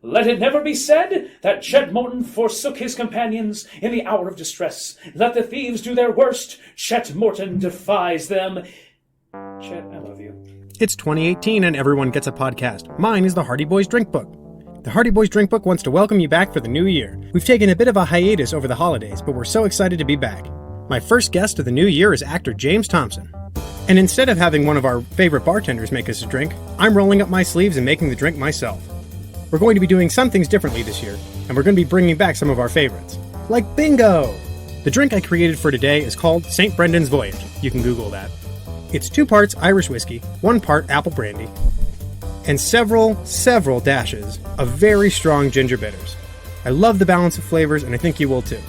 Let it never be said that Chet Morton forsook his companions in the hour of distress. Let the thieves do their worst. Chet Morton defies them. Chet, I love you. It's 2018 and everyone gets a podcast. Mine is the Hardy Boys Drink Book. The Hardy Boys Drink Book wants to welcome you back for the new year. We've taken a bit of a hiatus over the holidays, but we're so excited to be back. My first guest of the new year is actor James Thompson. And instead of having one of our favorite bartenders make us a drink, I'm rolling up my sleeves and making the drink myself. We're going to be doing some things differently this year, and we're going to be bringing back some of our favorites. Like bingo! The drink I created for today is called St. Brendan's Voyage. You can Google that. It's 2 parts Irish whiskey, 1 part apple brandy, and several dashes of very strong ginger bitters. I love the balance of flavors, and I think you will too.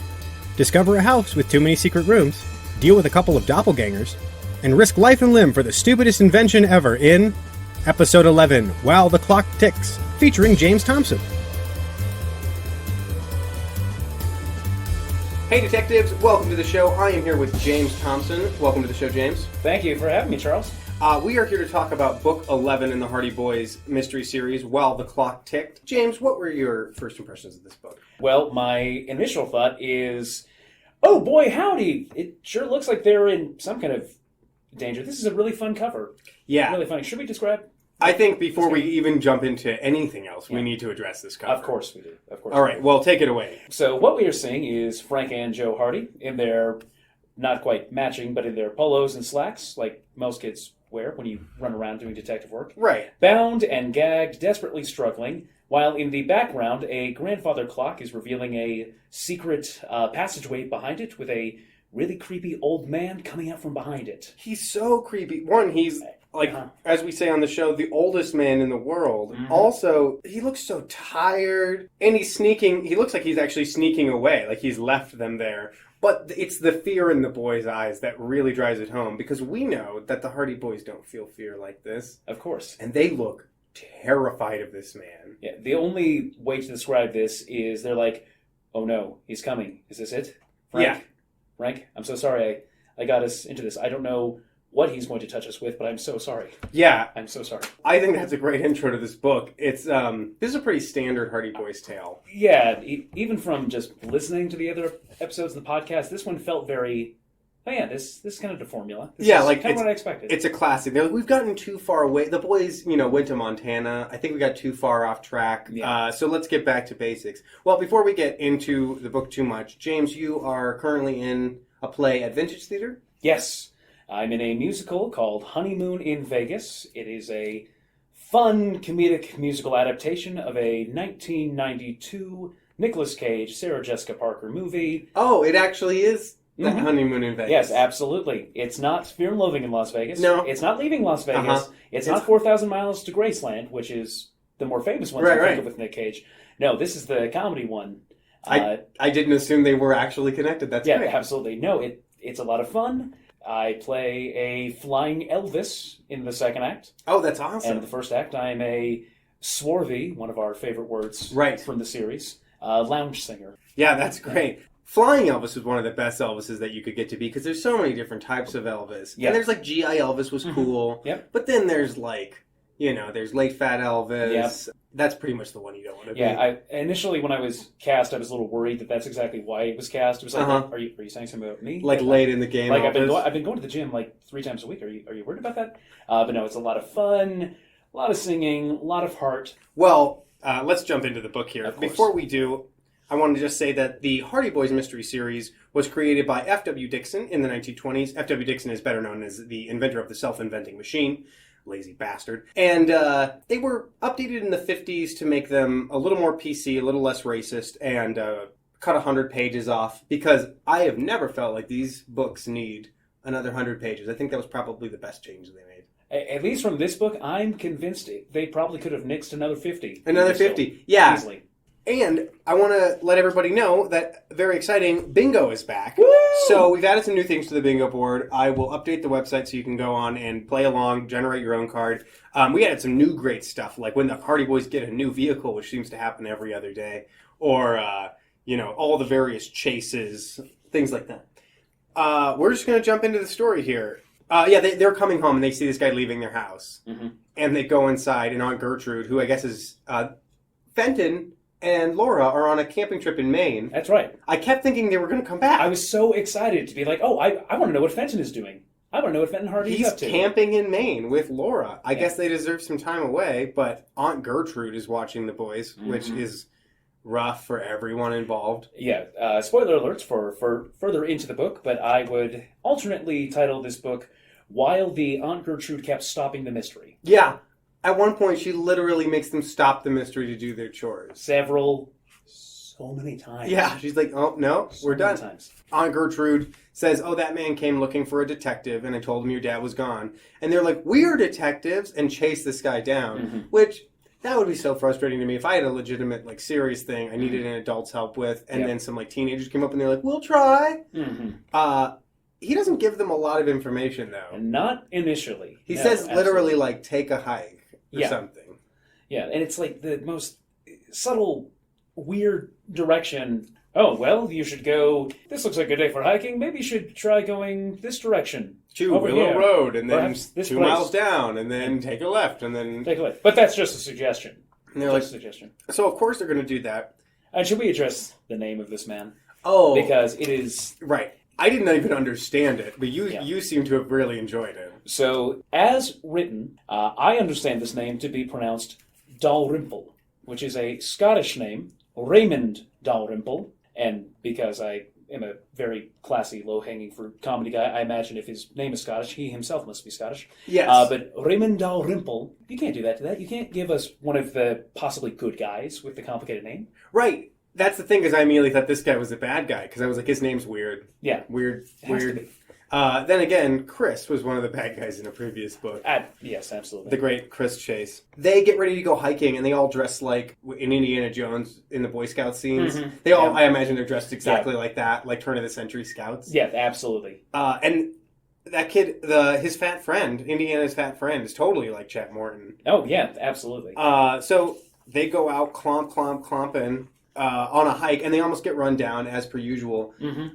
Discover a house with too many secret rooms, deal with a couple of doppelgangers, and risk life and limb for the stupidest invention ever in Episode 11, While the Clock Ticks, featuring James Thompson. Hey detectives, welcome to the show. I am here with James Thompson. Welcome to the show, James. Thank you for having me, Charles. We are here to talk about Book 11 in the Hardy Boys mystery series, While the Clock Ticked. James, what were your first impressions of this book? Well, my initial thought is, oh boy, howdy! It sure looks like they're in some kind of danger. This is a really fun cover. Yeah. Really funny. Should we describe? I think before we even jump into anything else, we need to address this cover. Of course we do. All right, well, take it away. So what we are seeing is Frank and Joe Hardy in their, not quite matching, but in their polos and slacks, like most kids wear when you run around doing detective work. Right. Bound and gagged, desperately struggling, while in the background, a grandfather clock is revealing a secret passageway behind it with a really creepy old man coming out from behind it. He's so creepy. One, he's, like, as we say on the show, the oldest man in the world. Mm-hmm. Also, he looks so tired, and he's sneaking. He looks like he's actually sneaking away, like he's left them there. But it's the fear in the boys' eyes that really drives it home, because we know that the Hardy Boys don't feel fear like this. Of course. And they look terrified of this man. Yeah, the only way to describe this is they're like, oh no, he's coming. Is this it? Frank? Yeah. Frank, I'm so sorry I got us into this. I don't know what he's going to touch us with, but I'm so sorry. Yeah. I'm so sorry. I think that's a great intro to this book. It's this is a pretty standard Hardy Boys tale. Yeah, even from just listening to the other episodes of the podcast, this one felt very, oh yeah, this is kind of the formula. This is like kind of what I expected. It's a classic. They're like, we've gotten too far away. The boys, went to Montana. I think we got too far off track. Yeah. So let's get back to basics. Well, before we get into the book too much, James, you are currently in a play at Vintage Theater? Yes. I'm in a musical called Honeymoon in Vegas. It is a fun comedic musical adaptation of a 1992 Nicolas Cage, Sarah Jessica Parker movie. Oh, it actually is that Honeymoon in Vegas. Yes, absolutely. It's not Fear and Loathing in Las Vegas. No. It's not Leaving Las Vegas. It's not 4,000 Miles to Graceland, which is the more famous one I think of with Nick Cage. No, this is the comedy one. I didn't assume they were actually connected. That's great. Yeah, absolutely. No, it's a lot of fun. I play a flying Elvis in the second act. Oh, that's awesome. And in the first act, I am a swarthy, one of our favorite words from the series, lounge singer. Yeah, that's great. Flying Elvis is one of the best Elvises that you could get to be, because there's so many different types of Elvis. Yeah. And there's like G.I. Elvis was cool. Yep. But then there's like, there's late fat Elvis. Yep. That's pretty much the one you don't want to be. Yeah, initially when I was cast, I was a little worried that that's exactly why it was cast. It was like, are you saying something about me? Like late in the game. Like I've been going to the gym like 3 times a week. Are you worried about that? But no, it's a lot of fun, a lot of singing, a lot of heart. Well, let's jump into the book here. Before we do, I want to just say that the Hardy Boys mystery series was created by F.W. Dixon in the 1920s. F.W. Dixon is better known as the inventor of the self-inventing machine. Lazy bastard. And they were updated in the 50s to make them a little more PC, a little less racist, and cut 100 pages off, because I have never felt like these books need another 100 pages. I think that was probably the best change they made. At least from this book, I'm convinced they probably could have nixed another 50. Another 50, yeah. Easily. And I want to let everybody know that, very exciting, bingo is back. Woo! So we've added some new things to the bingo board. I will update the website so you can go on and play along, generate your own card. We added some new great stuff, like when the Hardy Boys get a new vehicle, which seems to happen every other day, or, all the various chases, things like that. We're just going to jump into the story here. They're coming home and they see this guy leaving their house. Mm-hmm. And they go inside, and Aunt Gertrude, who I guess is Fenton and Laura are on a camping trip in Maine. That's right. I kept thinking they were going to come back. I was so excited to be like, oh, I want to know what Fenton is doing. I want to know what Fenton Hardy's He's up to. camping in Maine with Laura. I guess they deserve some time away, but Aunt Gertrude is watching the boys, which is rough for everyone involved. Yeah, spoiler alerts for further into the book, but I would alternately title this book While the Aunt Gertrude Kept Stopping the Mystery. Yeah. At one point, she literally makes them stop the mystery to do their chores. So many times. Yeah, she's like, oh, no, we're done. Times. Aunt Gertrude says, oh, that man came looking for a detective, and I told him your dad was gone. And they're like, we are detectives, and chase this guy down, which... That would be so frustrating to me if I had a legitimate, like, serious thing I needed an adult's help with, and then some, like, teenagers came up and they're like, we'll try. He doesn't give them a lot of information, though. Not initially. He says literally, like, take a hike or something. Yeah, and it's, like, the most subtle, weird direction. Oh, well, you should go, this looks like a day for hiking. Maybe you should try going this direction. To Willow Road, and then 2 miles down, and then take a left, and then... Take a left. But that's just a suggestion. And they're just a suggestion. So, of course, they're going to do that. And should we address the name of this man? Oh. Because it is... Right. I didn't even understand it, but you seem to have really enjoyed it. So, as written, I understand this name to be pronounced Dalrymple, which is a Scottish name, Raymond Dalrymple, and because I am a very classy, low-hanging fruit comedy guy, I imagine if his name is Scottish, he himself must be Scottish. Yes. But Raymond Dalrymple, you can't do that to that. You can't give us one of the possibly good guys with the complicated name. Right. That's the thing, is I immediately thought this guy was a bad guy, because I was like, his name's weird. Yeah. Weird. Then again, Chris was one of the bad guys in a previous book. Yes, absolutely. The great Chris Chase. They get ready to go hiking, and they all dress like in Indiana Jones in the Boy Scout scenes. They all, I imagine, they're dressed exactly like that, like turn-of-the-century scouts. Yeah, absolutely. And that kid, his fat friend, Indiana's fat friend, is totally like Chet Morton. Oh, yeah, absolutely. So they go out clomping on a hike, and they almost get run down, as per usual,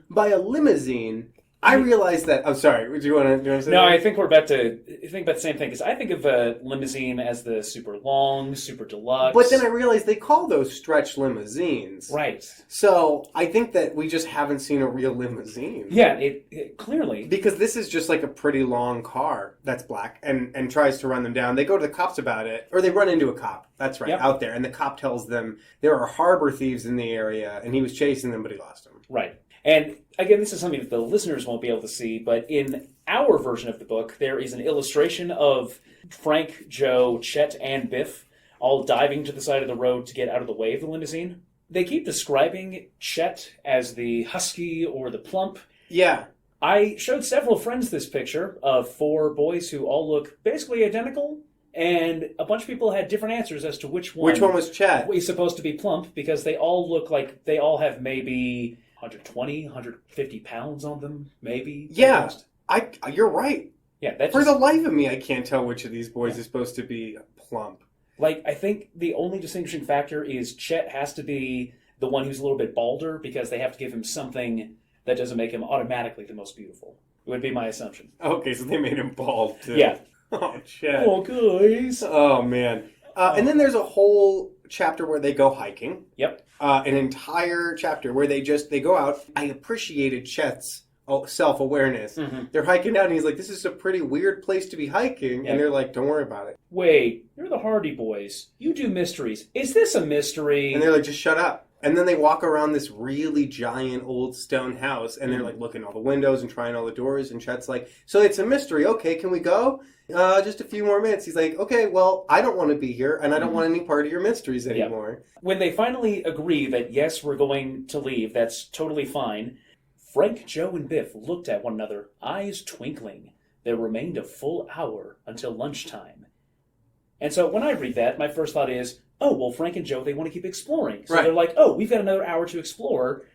by a limousine. I realized that... I'm sorry. Do you want to say No, that? I think we're about to think about the same thing. Because I think of a limousine as the super long, super deluxe. But then I realized they call those stretch limousines. Right. So I think that we just haven't seen a real limousine. Yeah, it clearly... Because this is just like a pretty long car that's black and tries to run them down. They go to the cops about it. Or they run into a cop. That's right, out there. And the cop tells them there are harbor thieves in the area. And he was chasing them, but he lost them. Right. And again, this is something that the listeners won't be able to see, but in our version of the book, there is an illustration of Frank, Joe, Chet, and Biff all diving to the side of the road to get out of the way of the limousine. They keep describing Chet as the husky or the plump. Yeah. I showed several friends this picture of 4 boys who all look basically identical, and a bunch of people had different answers as to which one was Chet. is supposed to be plump, because they all look like they all have maybe 120, 150 pounds on them, maybe. Yeah, you're right. Yeah, that's For the life of me, I can't tell which of these boys is supposed to be plump. Like, I think the only distinguishing factor is Chet has to be the one who's a little bit balder, because they have to give him something that doesn't make him automatically the most beautiful. It would be my assumption. Okay, so they made him bald, too. Yeah. Oh, Chet. Oh, guys. Oh, man. And then there's a whole chapter where they go hiking. Yep. An entire chapter where they go out. I appreciated Chet's self-awareness. They're hiking out, and he's like, this is a pretty weird place to be hiking. Yep. And they're like, don't worry about it. Wait, you're the Hardy Boys. You do mysteries. Is this a mystery? And they're like, just shut up. And then they walk around this really giant old stone house, and they're like looking at all the windows and trying all the doors, and Chet's like, so it's a mystery. Okay, can we go? Just a few more minutes. He's like, okay, well, I don't want to be here, and I don't want any part of your mysteries anymore. When they finally agree that, yes, we're going to leave, that's totally fine, Frank, Joe, and Biff looked at one another, eyes twinkling. There remained a full hour until lunchtime. And so when I read that, my first thought is, oh, well, Frank and Joe, they want to keep exploring. So they're like, oh, we've got another hour to explore.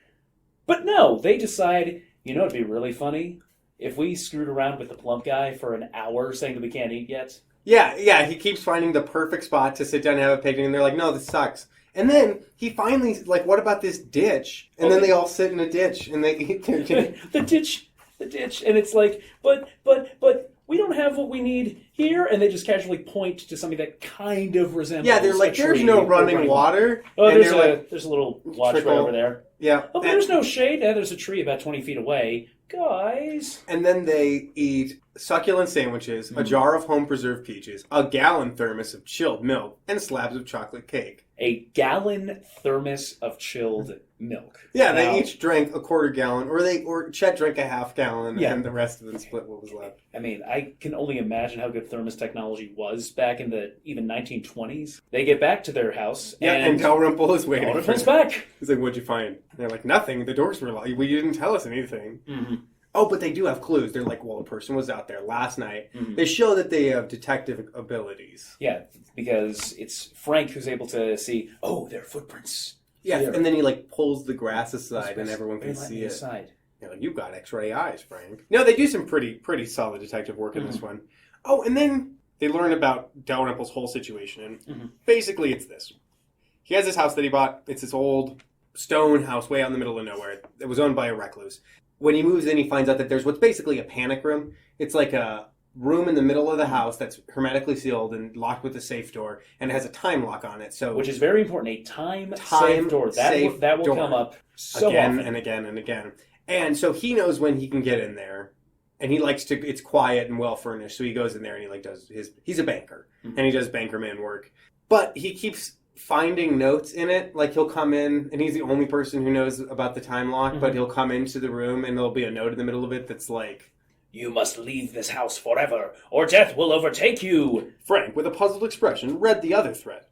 But no, they decide, it'd be really funny if we screwed around with the plump guy for an hour saying that we can't eat yet. Yeah, he keeps finding the perfect spot to sit down and have a picnic, and they're like, no, this sucks. And then he finally, like, what about this ditch? And then they all sit in a ditch, and they eat their dinner. The ditch, and it's like, but, we don't have what we need here, and they just casually point to something that kind of resembles. Yeah, they're like, a there's tree no or running water. Oh, and there's a little watch right trickle. over there. Yeah. Oh, but there's no shade. Yeah, there's a tree about 20 feet away. Guys. And then they eat succulent sandwiches, a jar of home-preserved peaches, a gallon thermos of chilled milk, and slabs of chocolate cake. A gallon thermos of chilled milk. Yeah, Now, they each drank a quarter gallon, or Chet drank a half gallon, Yeah. and the rest of them split what was left. I mean, I can only imagine how good thermos technology was back in the even 1920s. They get back to their house, Yeah, and Dalrymple is waiting. Dalrymple's back. He's like, "What'd you find?" And they're like, "Nothing. The doors were locked. We didn't tell us anything." Mm-hmm. Oh, but they do have clues. They're like, well, a person was out there last night. Mhm. They show that they have detective abilities. Yeah, because it's Frank who's able to see, oh, there are footprints. Yeah, Here. and then he like pulls the grass aside and everyone can Let me see it. aside. You're like, you've got X-ray eyes, Frank. No, they do some pretty solid detective work in this one. Oh, and then they learn about Dalrymple's whole situation. And basically it's this. He has this house that he bought. It's this old stone house way out in the middle of nowhere. It was owned by a recluse. When he moves in, he finds out that there's what's basically a panic room. It's like a room in the middle of the house that's hermetically sealed and locked with a safe door, and it has a time lock on it. So, Which is very important. A time-safe door. That will door. come up so again often. and again and again. And so he knows when he can get in there, and he likes to. It's quiet and well furnished, so he goes in there and he like does his. He's a banker, and he does bankerman work, but he keeps finding notes in it. Like he'll come in, and he's the only person who knows about the time lock. But he'll come into the room, and there'll be a note in the middle of it that's like, You must leave this house forever, or death will overtake you. Frank, with a puzzled expression, read the other threat.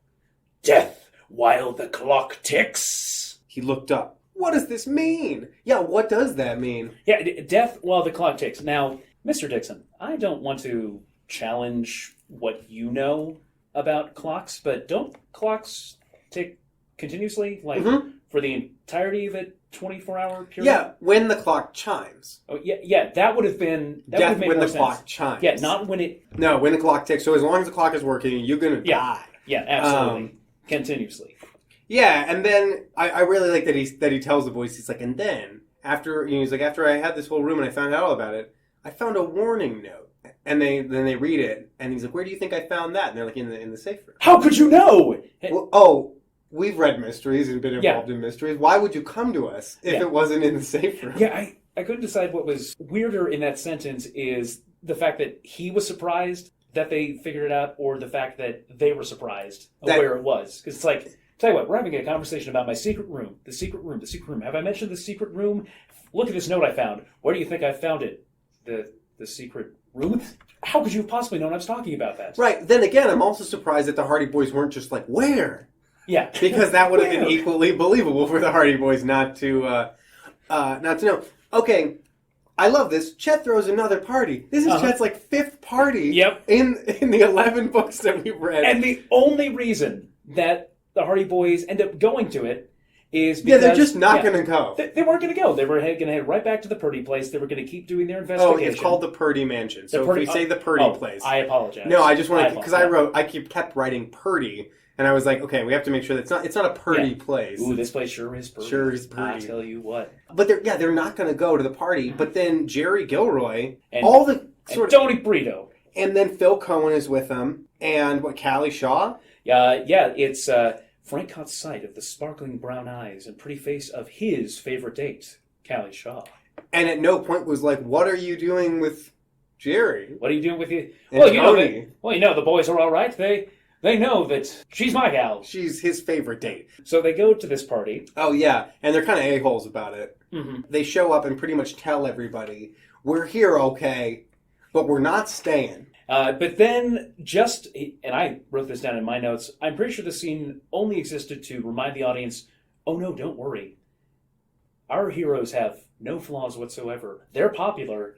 Death while the clock ticks. He looked up. What does this mean? Yeah, what does that mean? Yeah, death while the clock ticks. Now, Mr. Dixon, I don't want to challenge what you know about clocks, but don't clocks tick continuously? Like, for the entirety of a 24-hour period? Yeah, when the clock chimes. Oh, yeah, that would have been... That Death would have made when more the sense. clock chimes. Yeah, not when it... No, when the clock ticks. So as long as the clock is working, you're going to Yeah. die. Yeah, absolutely. Continuously. Yeah, and then I really like that he tells the boys, he's like, and then after after I had this whole room and I found out all about it, I found a warning note. And then they read it, and he's like, where do you think I found that? And they're like, in the safe room. How could you know? Well, we've read mysteries and been involved in mysteries. Why would you come to us if it wasn't in the safe room? Yeah, I couldn't decide what was weirder in that sentence is the fact that he was surprised that they figured it out, or the fact that they were surprised of where it was. Because it's like, tell you what, we're having a conversation about my secret room. The secret room. The secret room. Have I mentioned the secret room? Look at this note I found. Where do you think I found it? The secret room? How could you have possibly known I was talking about that? Right. Then again, I'm also surprised that the Hardy Boys weren't just like, where? Yeah. Because that would have been equally believable for the Hardy Boys not to know. Okay, I love this. Chet throws another party. This is Chet's like fifth party in the 11 books that we've read. And the only reason that the Hardy Boys end up going to it is because... Yeah, they're just not going to go. They weren't going to go. They were going to head right back to the Purdy place. They were going to keep doing their Oh, investigation. it's called the Purdy Mansion. So if we say the Purdy place... I apologize. No, I just wanted... Because I kept writing Purdy, and I was like, okay, we have to make sure that it's not a Purdy place. Ooh, this place sure is Purdy. Sure is Purdy. I tell you what. But they're not going to go to the party. But then Jerry Gilroy, and Tony Brito. And then Phil Cohen is with them. And Callie Shaw? Yeah, it's... Frank caught sight of the sparkling brown eyes and pretty face of his favorite date, Callie Shaw. And at no point was like, what are you doing with Jerry? What are you doing with you? Well, the boys are all right. They know that she's my gal. She's his favorite date. So they go to this party. Oh, yeah. And they're kind of a-holes about it. Mm-hmm. They show up and pretty much tell everybody, we're here, okay, but we're not staying. But then and I wrote this down in my notes, I'm pretty sure the scene only existed to remind the audience, oh no, don't worry. Our heroes have no flaws whatsoever. They're popular,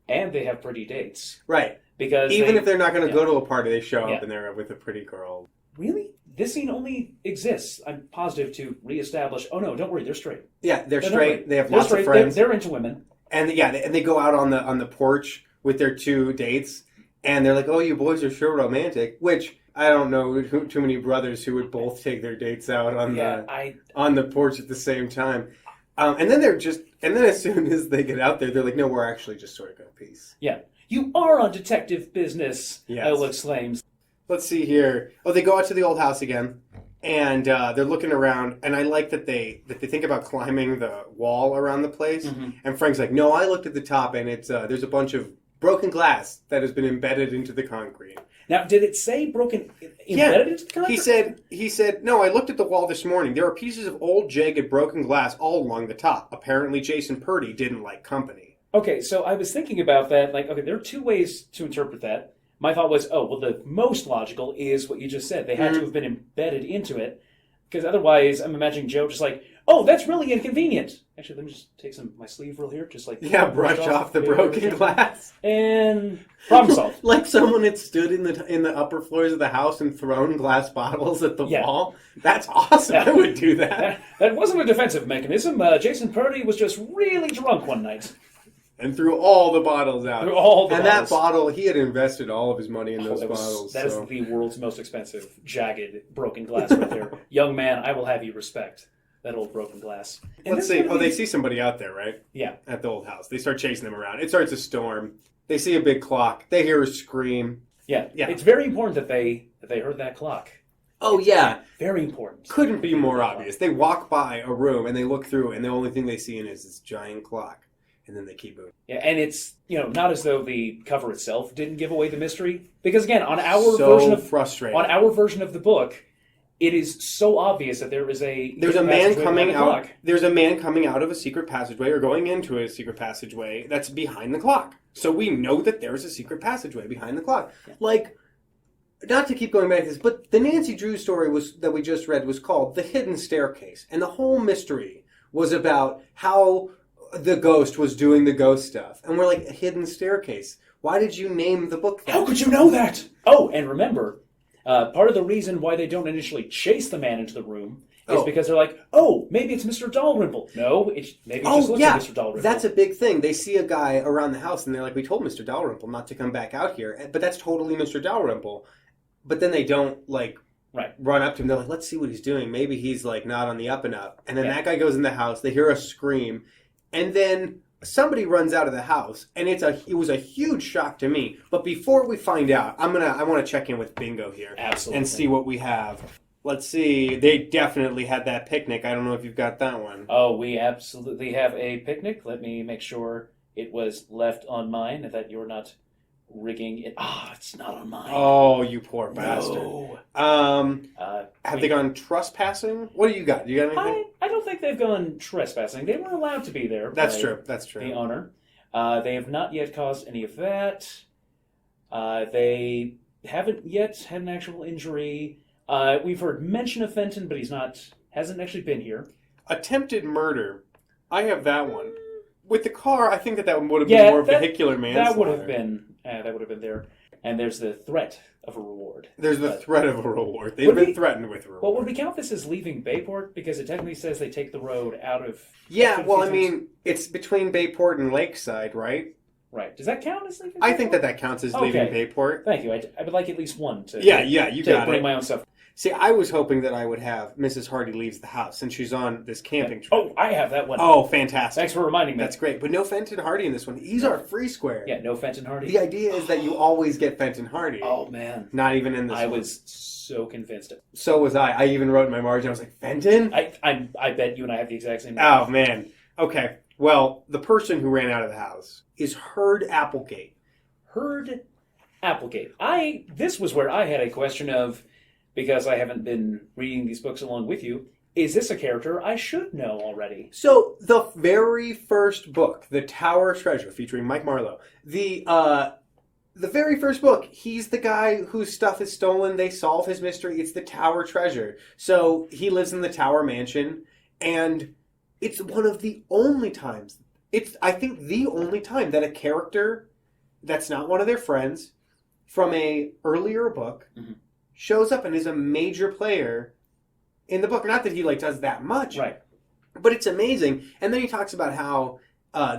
and they have pretty dates. Right. Because even if they're not going to go to a party, they show up and they're with a pretty girl. Really? This scene only exists, I'm positive, to reestablish, oh no, don't worry, they're straight. Yeah, they're straight. They have lots of friends. They're into women. And they go out on the porch with their two dates. And they're like, oh, you boys are sure romantic, which I don't know too many brothers who would both take their dates out on the porch at the same time. And then as soon as they get out there, they're like, no, we're actually just sort of going to peace. Yeah. You are on detective business, Yes. Iola exclaims. Let's see here. Oh, they go out to the old house again, and they're looking around. And I like that they think about climbing the wall around the place. Mm-hmm. And Frank's like, "No, I looked at the top, and it's there's a bunch of broken glass that has been embedded into the concrete." Now, did it say broken embedded into the concrete? He said, "No, I looked at the wall this morning. There are pieces of old, jagged, broken glass all along the top. Apparently, Jason Purdy didn't like company." Okay, so I was thinking about that. Like, okay, there are two ways to interpret that. My thought was, oh, well, the most logical is what you just said. They had to have been embedded into it, because otherwise, I'm imagining Joe just like, oh, that's really inconvenient. Actually, let me just take my sleeve real here, just like brush off the broken glass, and problem solved. Like someone had stood in the upper floors of the house and thrown glass bottles at the wall. That's awesome. I would do that. That wasn't a defensive mechanism. Jason Purdy was just really drunk one night. And threw all the bottles out. That bottle, he had invested all of his money in those bottles. That is the world's most expensive, jagged, broken glass right there. Young man, I will have you respect that old broken glass. And let's see. They see somebody out there, right? Yeah. At the old house. They start chasing them around. It starts to storm. They see a big clock. They hear a scream. Yeah. It's very important that they heard that clock. Oh, yeah. Very important. Couldn't be more obvious. They walk by a room and they look through, and the only thing they see in is this giant clock. And then they keep moving. Yeah, and it's, not as though the cover itself didn't give away the mystery. Because again, on our version of the book, it is so obvious that there's a man coming out. There's a man coming out of a secret passageway or going into a secret passageway that's behind the clock. So we know that there's a secret passageway behind the clock. Yeah. Like, not to keep going back to this, but the Nancy Drew story that we just read was called The Hidden Staircase. And the whole mystery was about how the ghost was doing the ghost stuff. And we're like, a hidden staircase. Why did you name the book that? How could you know that? Oh, and remember, part of the reason why they don't initially chase the man into the room is because they're like, oh, maybe it's Mr. Dalrymple. No, maybe it just looks like Mr. Dalrymple. That's a big thing. They see a guy around the house and they're like, we told Mr. Dalrymple not to come back out here. But that's totally Mr. Dalrymple. But then they don't, run up to him. They're like, let's see what he's doing. Maybe he's, not on the up and up. And then that guy goes in the house. They hear a scream. And then somebody runs out of the house, and it was a huge shock to me. But before we find out, I want to check in with Bingo here, absolutely, and see what we have. Let's see. They definitely had that picnic. I don't know if you've got that one. Oh, we absolutely have a picnic. Let me make sure it was left on mine, and that you're not rigging it. It's not on mine. Oh, you poor bastard. No. Have they gone trespassing? What do you got? You got anything? I don't think they've gone trespassing. They were allowed to be there. That's true. The owner. They have not yet caused any of that. They haven't yet had an actual injury. We've heard mention of Fenton, but hasn't actually been here. Attempted murder. I have that one. With the car, I think that one would have been more vehicular manslaughter. That would have been there. And there's the threat of a reward. There's the threat of a reward. They've been threatened with a reward. Well, would we count this as leaving Bayport? Because it technically says they take the road out of... Yeah, well, I mean, it's between Bayport and Lakeside, right? Right. Does that count as leaving Bayport? I think that counts as leaving Bayport. Thank you. I would like at least one to... Yeah, you got it. Bring my own stuff. See, I was hoping that I would have Mrs. Hardy Leaves the House since she's on this camping trip. Oh, I have that one. Oh, fantastic. Thanks for reminding me. That's great. But no Fenton Hardy in this one. He's our free square. Yeah, no Fenton Hardy. The idea is that you always get Fenton Hardy. Oh, man. Not even in this I was so convinced. So was I. I even wrote in my margin, I was like, Fenton? I bet you and I have the exact same name. Oh, man. Okay. Well, the person who ran out of the house is Hurd Applegate. Hurd Applegate. This was where I had a question of... Because I haven't been reading these books along with you, is this a character I should know already? So, the very first book, The Tower Treasure, featuring Mike Marlowe, the very first book, he's the guy whose stuff is stolen, they solve his mystery, it's the Tower Treasure. So, he lives in the Tower Mansion, and it's one of the only times, I think the only time that a character that's not one of their friends from a earlier book... Mm-hmm. shows up and is a major player in the book. Not that he does that much, right? But it's amazing. And then he talks about how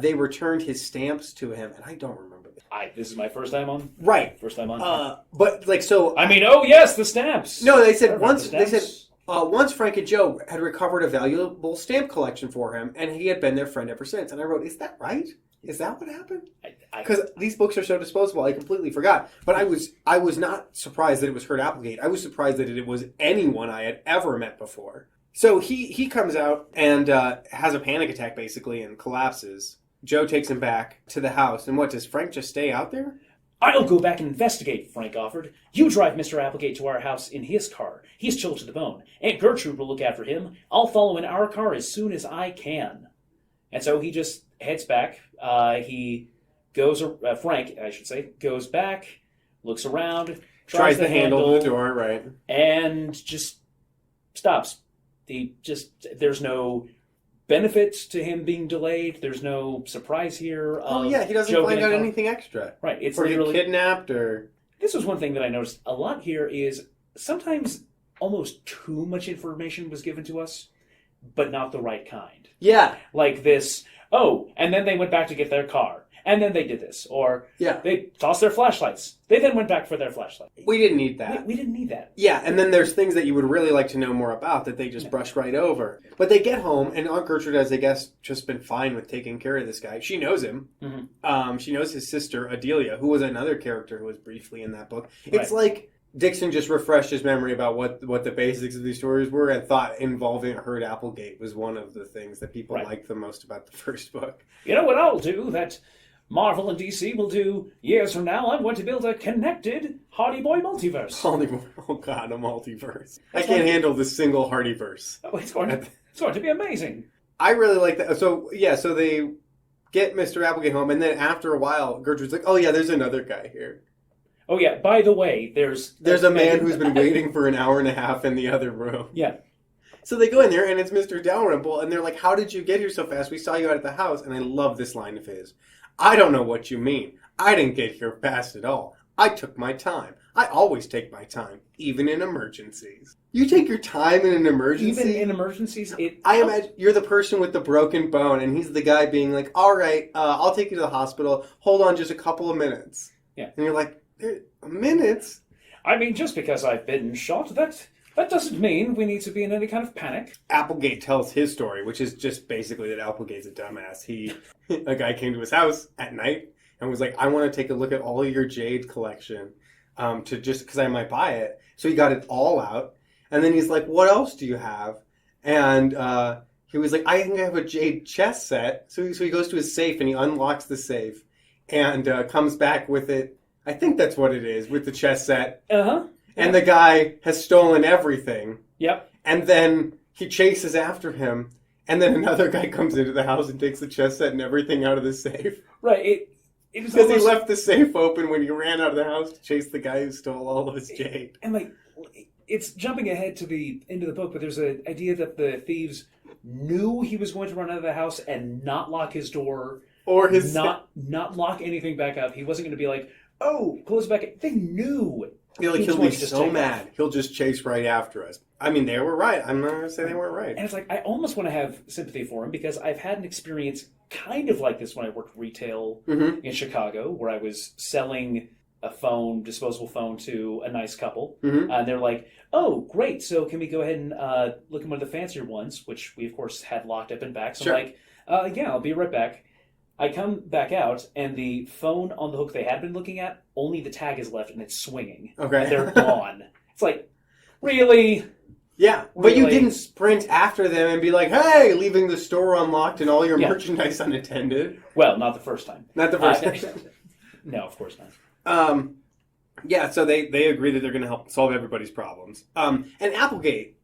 they returned his stamps to him, and I don't remember this. This is my first time on. Right, first time on. But so. I mean, oh yes, the stamps. No, they said once. They said once Frank and Joe had recovered a valuable stamp collection for him, and he had been their friend ever since. And I wrote, "Is that right? Is that what happened? I Because these books are so disposable, I completely forgot. But I was not surprised that it was Hurt Applegate. I was surprised that it was anyone I had ever met before. So he comes out and has a panic attack, basically, and collapses. Joe takes him back to the house. And what, does Frank just stay out there? I'll go back and investigate, Frank offered. You drive Mr. Applegate to our house in his car. He's chilled to the bone. Aunt Gertrude will look after him. I'll follow in our car as soon as I can. And so he just heads back. He goes, Frank, I should say, goes back, looks around, Tries the handle to the door, right. and just stops. There's no benefits to him being delayed. There's no surprise here. He doesn't Joe find getting out caught. anything extra. Right, it's Or get literally kidnapped, or... This was one thing that I noticed a lot here is sometimes almost too much information was given to us, but not the right kind. Yeah. Like this, and then they went back to get their car. And then they did this. Or they tossed their flashlights. They then went back for their flashlight. We didn't need that. We didn't need that. Yeah, and then there's things that you would really like to know more about that they just brushed right over. But they get home, and Aunt Gertrude has, I guess, just been fine with taking care of this guy. She knows him. Mm-hmm. She knows his sister, Adelia, who was another character who was briefly in that book. Right. It's like Dixon just refreshed his memory about what the basics of these stories were and thought involving Hurt Applegate was one of the things that people liked the most about the first book. You know what I'll do that Marvel and DC will do years from now? I'm going to build a connected Hardy Boy multiverse. Oh God, a multiverse. I can't handle the single Hardyverse. Oh, it's going to be amazing. I really like that. So they get Mr. Applegate home, and then after a while, Gertrude's like, oh yeah, there's another guy here. Oh yeah, by the way, there's a man who's been waiting for an hour and a half in the other room. Yeah. So they go in there, and it's Mr. Dalrymple, and they're like, how did you get here so fast? We saw you out at the house. And I love this line of his. I don't know what you mean. I didn't get here fast at all. I took my time. I always take my time, even in emergencies. You take your time in an emergency? Even in emergencies? I imagine you're the person with the broken bone, and he's the guy being like, all right, I'll take you to the hospital. Hold on just a couple of minutes. Yeah. And you're like, minutes? I mean, just because I've been shot, that doesn't mean we need to be in any kind of panic. Applegate tells his story, which is just basically that Applegate's a dumbass. A guy came to his house at night and was like, I want to take a look at all of your jade collection, to just because I might buy it. So he got it all out. And then he's like, what else do you have? And he was like, I think I have a jade chess set. So he goes to his safe and he unlocks the safe and comes back with it. I think that's what it is, with the chess set. Uh-huh. And the guy has stolen everything. Yep. And then he chases after him. And then another guy comes into the house and takes the chess set and everything out of the safe. Right. It was because he left the safe open when he ran out of the house to chase the guy who stole all of his jade. And it's jumping ahead to the end of the book, but there's an idea that the thieves knew he was going to run out of the house and not lock his door, or his not lock anything back up. He wasn't going to be like, oh, close it back. They knew. He'll be so mad. He'll just chase right after us. I mean, they were right. I'm not going to say they weren't right. And it's like, I almost want to have sympathy for him because I've had an experience kind of like this when I worked retail in Chicago, where I was selling a disposable phone to a nice couple. And they're like, oh, great. So can we go ahead and look at one of the fancier ones, which we, of course, had locked up and back. So I'm like, yeah, I'll be right back. I come back out, and the phone on the hook they had been looking at, only the tag is left, and it's swinging. Okay. And they're gone. It's like, really? Yeah, but you didn't sprint after them and be like, hey, leaving the store unlocked and all your merchandise unattended. Well, not the first time. Not the first time. No, of course not. Yeah, so they agree that they're going to help solve everybody's problems. And Applegate,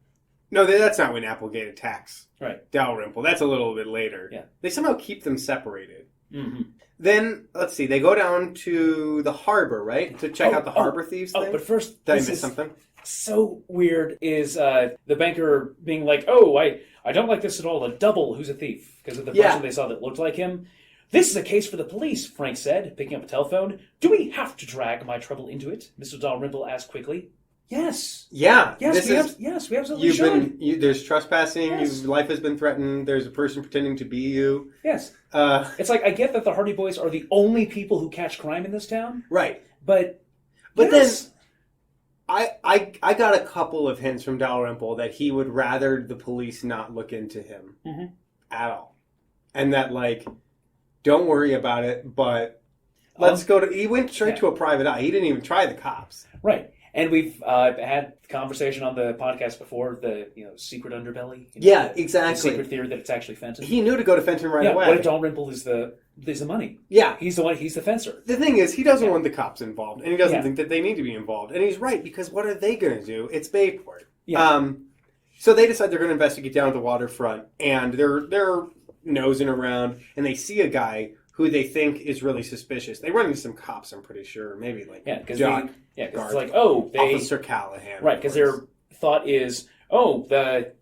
no, that's not when Applegate attacks Dalrymple. That's a little bit later. Yeah. They somehow keep them separated. Mm-hmm. Then, let's see, they go down to the harbor, right? To check out the harbor thieves thing? But first, did I miss something? So weird is the banker being like, oh, I don't like this at all. A double who's a thief. Because of the person they saw that looked like him. This is a case for the police, Frank said, picking up a telephone. Do we have to drag my trouble into it? Mr. Dalrymple asked quickly. Yes. Yeah. Yes, we absolutely should. There's trespassing. Yes. Life has been threatened. There's a person pretending to be you. Yes. It's like, I get that the Hardy Boys are the only people who catch crime in this town. Right. But then I got a couple of hints from Dalrymple that he would rather the police not look into him at all. And that, don't worry about it, but let's go to... He went straight to a private eye. He didn't even try the cops. Right. And we've had conversation on the podcast before, the secret underbelly. Exactly. The secret theory that it's actually Fenton. He knew to go to Fenton right away. What if Dalrymple is the money? Yeah. He's the fencer. The thing is, he doesn't want the cops involved, and he doesn't think that they need to be involved. And he's right, because what are they going to do? It's Bayport. Yeah. So they decide they're going to investigate down at the waterfront, and they're nosing around, and they see a guy who they think is really suspicious. They run into some cops, I'm pretty sure. Maybe because Jock. it's like, Officer Callahan. Right, because their thought is, the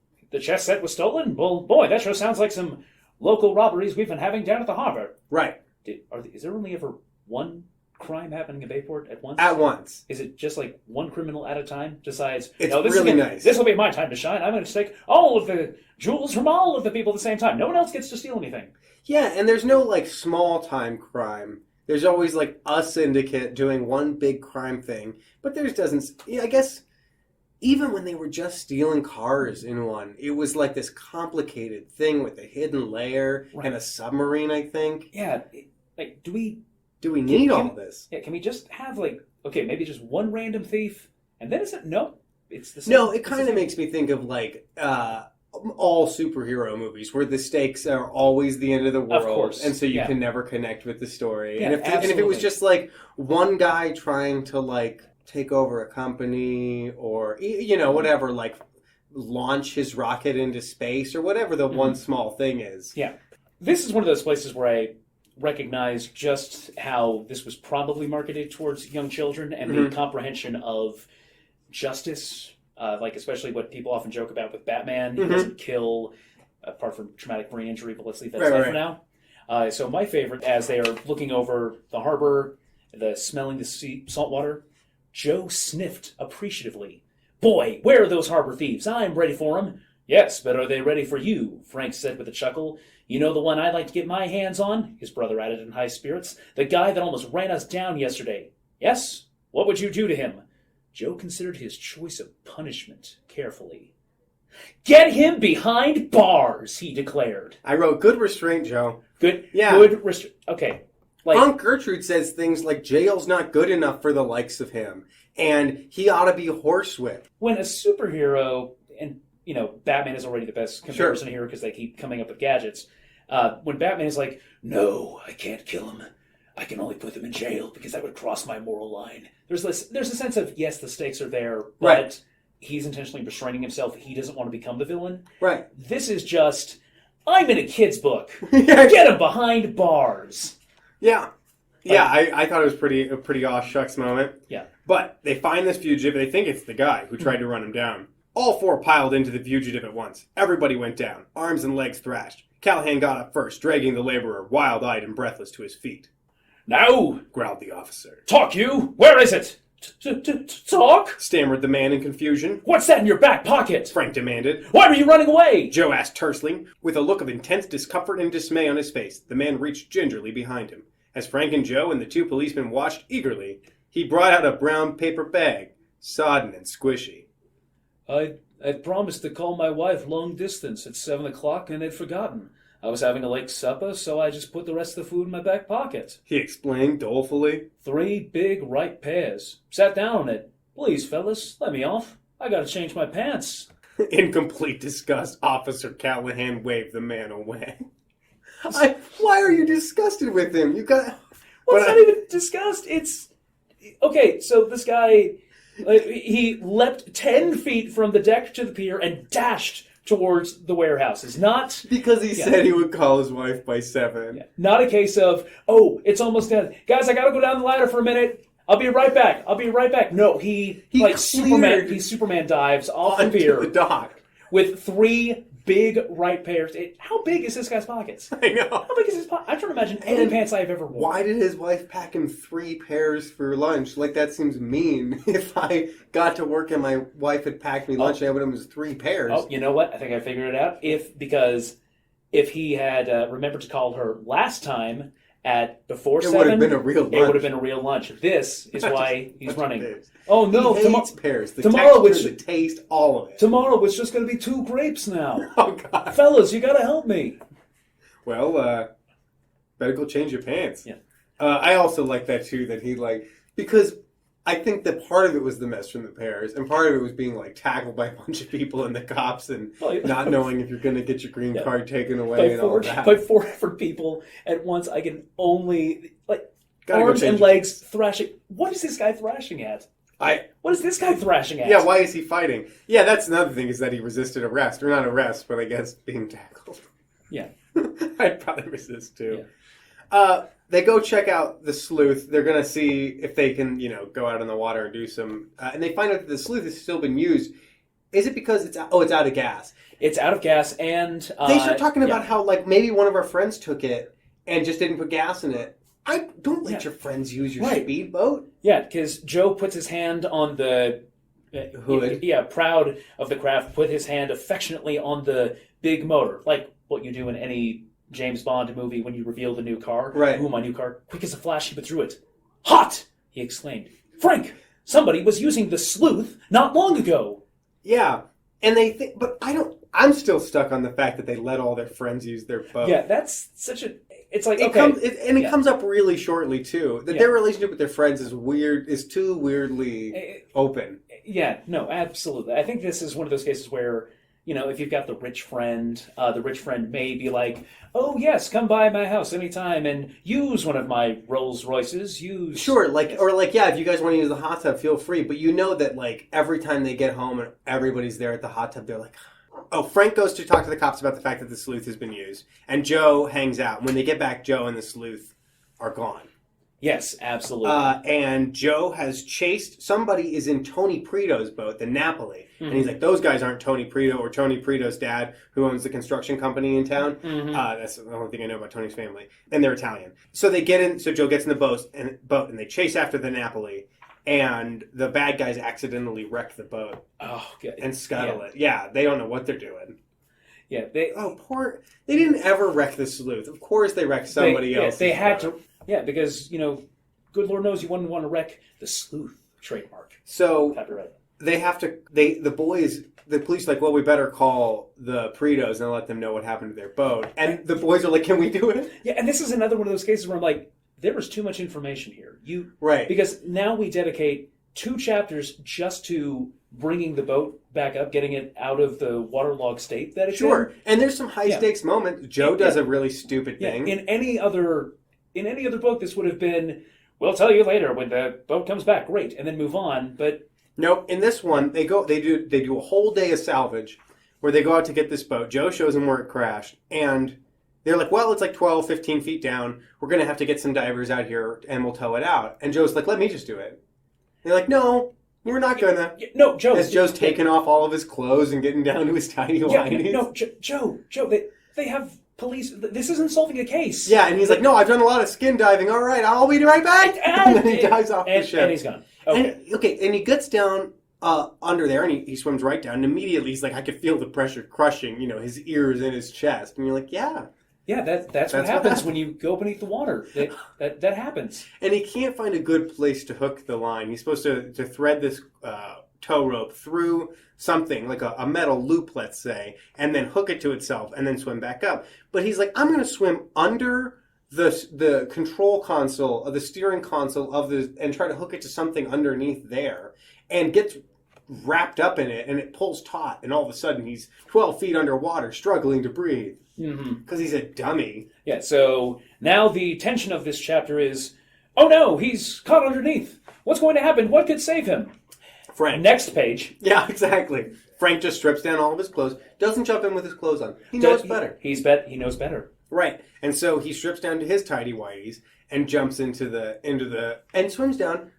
chess set was stolen? Well, boy, that sure sounds like some local robberies we've been having down at the harbor. Right. Is there only ever one crime happening in Bayport at once? At once. Is it just like one criminal at a time decides, it's really nice. This will be my time to shine. I'm going to take all of the jewels from all of the people at the same time. No one else gets to steal anything. Yeah, and there's no, small-time crime. There's always, a syndicate doing one big crime thing. But I guess, even when they were just stealing cars in one, it was this complicated thing with a hidden layer and a submarine, I think. Yeah, do we need all this? Yeah, can we just have, maybe just one random thief, and then is it, no, it's the same. No, it kind of makes me think of, all superhero movies where the stakes are always the end of the world, of course. And so you can never connect with the story. Yeah, and if it was just one guy trying to take over a company or whatever, launch his rocket into space or whatever the one small thing is. Yeah, this is one of those places where I recognize just how this was probably marketed towards young children and the comprehension of justice. Especially what people often joke about with Batman. He doesn't kill, apart from traumatic brain injury, but let's leave that aside for now. So my favorite, as they are looking over the harbor, smelling the salt water, Joe sniffed appreciatively. Boy, where are those harbor thieves? I'm ready for them. Yes, but are they ready for you? Frank said with a chuckle. You know the one I'd like to get my hands on? His brother added in high spirits. The guy that almost ran us down yesterday. Yes? What would you do to him? Joe considered his choice of punishment carefully. Get him behind bars, he declared. I wrote, good restraint, Joe. Good restraint. Okay. Aunt Gertrude says things like jail's not good enough for the likes of him, and he ought to be horsewhipped. When a superhero, and Batman is already the best comparison here because they keep coming up with gadgets. When Batman is like, no, I can't kill him. I can only put them in jail because that would cross my moral line. There's a sense of, yes, the stakes are there, but he's intentionally restraining himself. He doesn't want to become the villain. Right. This is just, I'm in a kid's book. Get him behind bars. Yeah. I thought it was a pretty aw shucks moment. Yeah. But they find this fugitive, they think it's the guy who tried to run him down. All four piled into the fugitive at once. Everybody went down, arms and legs thrashed. Callahan got up first, dragging the laborer, wild-eyed and breathless, to his feet. Now, growled the officer. Talk, you! Where is it? Talk? Stammered the man in confusion. What's that in your back pocket? Frank demanded. Why were you running away? Joe asked tersely, with a look of intense discomfort and dismay on his face. The man reached gingerly behind him. As Frank and Joe and the two policemen watched eagerly, he brought out a brown paper bag, sodden and squishy. I promised to call my wife long distance at 7 o'clock and had forgotten. I was having a late supper, so I just put the rest of the food in my back pocket. He explained dolefully. 3 big ripe pears. Sat down on it. Please, fellas, let me off. I gotta change my pants. In complete disgust, Officer Callahan waved the man away. Why are you disgusted with him? You got... Well, it's not even disgust. It's... Okay, so this guy... he leapt 10 feet from the deck to the pier and dashed towards the warehouse. It's not... Because he said he would call his wife by 7. Yeah. Not a case of, oh, it's almost done. Guys, I gotta go down the ladder for a minute. I'll be right back. No, he like Superman dives off the pier. The dock. With 3 big ripe pears. How big is this guy's pockets? I know. How big is his pocket? I'm trying to imagine any pants I've ever worn. Why did his wife pack him 3 pears for lunch? Like, that seems mean. If I got to work and my wife had packed me lunch and I would have 3 pears. Oh, you know what? I think I figured it out. Because if he had remembered to call her last time at before 7, it would have been a real lunch. It would have been a real lunch. This is why he's running. Oh no! He hates pears. The tomorrow, texture, the taste, all of it. Tomorrow it's just going to be 2 grapes now. Oh God, fellas, you got to help me. Well, better go change your pants. Yeah. I also like that too, that he because I think that part of it was the mess from the Pears, and part of it was being tackled by a bunch of people and the cops, and not knowing if you're going to get your green card taken away and all that. By 4 different people at once, I can only Gotta arms go and change legs thrashing. What is this guy thrashing at? What is this guy thrashing at? Yeah, why is he fighting? Yeah, that's another thing, is that he resisted arrest. Or not arrest, but I guess being tackled. Yeah. I'd probably resist too. Yeah. They go check out the sleuth. They're going to see if they can, go out in the water and do some... and they find out that the sleuth has still been used. Is it because it's out of gas? It's out of gas, and... they start talking about how, maybe one of our friends took it and just didn't put gas in it. I don't let your friends use your speedboat. Yeah, because Joe puts his hand on the... hood. Yeah, proud of the craft, put his hand affectionately on the big motor, like what you do in any James Bond movie when you reveal the new car. Right. Ooh, my new car. Quick as a flash, he withdrew it. Hot! He exclaimed. Frank! Somebody was using the sleuth not long ago. Yeah, and they think... But I'm still stuck on the fact that they let all their friends use their boat. Yeah, that's such a... It's like, it comes up really shortly, too. That their relationship with their friends is too weirdly open. Yeah, no, absolutely. I think this is one of those cases where, if you've got the rich friend may be like, oh, yes, come by my house anytime and use one of my Rolls Royces. Sure, if you guys want to use the hot tub, feel free. But that, every time they get home and everybody's there at the hot tub, they're like... Oh, Frank goes to talk to the cops about the fact that the sleuth has been used. And Joe hangs out. When they get back, Joe and the sleuth are gone. Yes, absolutely. And Joe has chased... Somebody is in Tony Prito's boat, the Napoli. Mm-hmm. And he's like, those guys aren't Tony Prito or Tony Prito's dad, who owns the construction company in town. Mm-hmm. That's the only thing I know about Tony's family. And they're Italian. So they get in... So Joe gets in the boat, and they chase after the Napoli. And the bad guys accidentally wreck the boat. Oh, God. And scuttle it. Yeah, they don't know what they're doing. Yeah, they didn't ever wreck the sleuth. Of course they wrecked somebody else. They had to... Yeah, because, good Lord knows you wouldn't want to wreck the sleuth trademark. So, copyright. They have to... The police are like, well, we better call the Pritos and let them know what happened to their boat. And the boys are like, can we do it? Yeah, and this is another one of those cases where I'm like, there was too much information here. Right. Because now we dedicate 2 chapters just to bringing the boat back up, getting it out of the waterlogged state that it's in. And there's some high-stakes moments. Joe does a really stupid thing. In any other book, this would have been, we'll tell you later when the boat comes back. Great. And then move on. But nope. In this one, they do a whole day of salvage where they go out to get this boat. Joe shows them where it crashed. And... they're like, well, it's 12, 15 feet down. We're going to have to get some divers out here, and we'll tow it out. And Joe's like, let me just do it. They're like, no, we're not going to. No, Joe. As Joe's taking off all of his clothes and getting down to his tiny whities. No, Joe, they have police. This isn't solving a case. Yeah, and he's like, no, I've done a lot of skin diving. All right, I'll be right back. And then he dives off the ship. And he's gone. Okay. And he gets down under there, and he swims right down. And immediately he's like, I could feel the pressure crushing, his ears in his chest. And you're like, yeah. Yeah, that's what happens when you go beneath the water. That happens. And he can't find a good place to hook the line. He's supposed to thread this tow rope through something, like a metal loop, let's say, and then hook it to itself and then swim back up. But he's like, I'm going to swim under the control console, of the steering console and try to hook it to something underneath there, and gets wrapped up in it, and it pulls taut, and all of a sudden he's 12 feet underwater, struggling to breathe. Because he's a dummy. Yeah, so now the tension of this chapter is, oh no, he's caught underneath. What's going to happen? What could save him? Frank. Next page. Yeah, exactly. Frank just strips down all of his clothes, doesn't jump in with his clothes on. He knows better. He knows better. Right. And so he strips down to his tidy whities and jumps into the and swims down,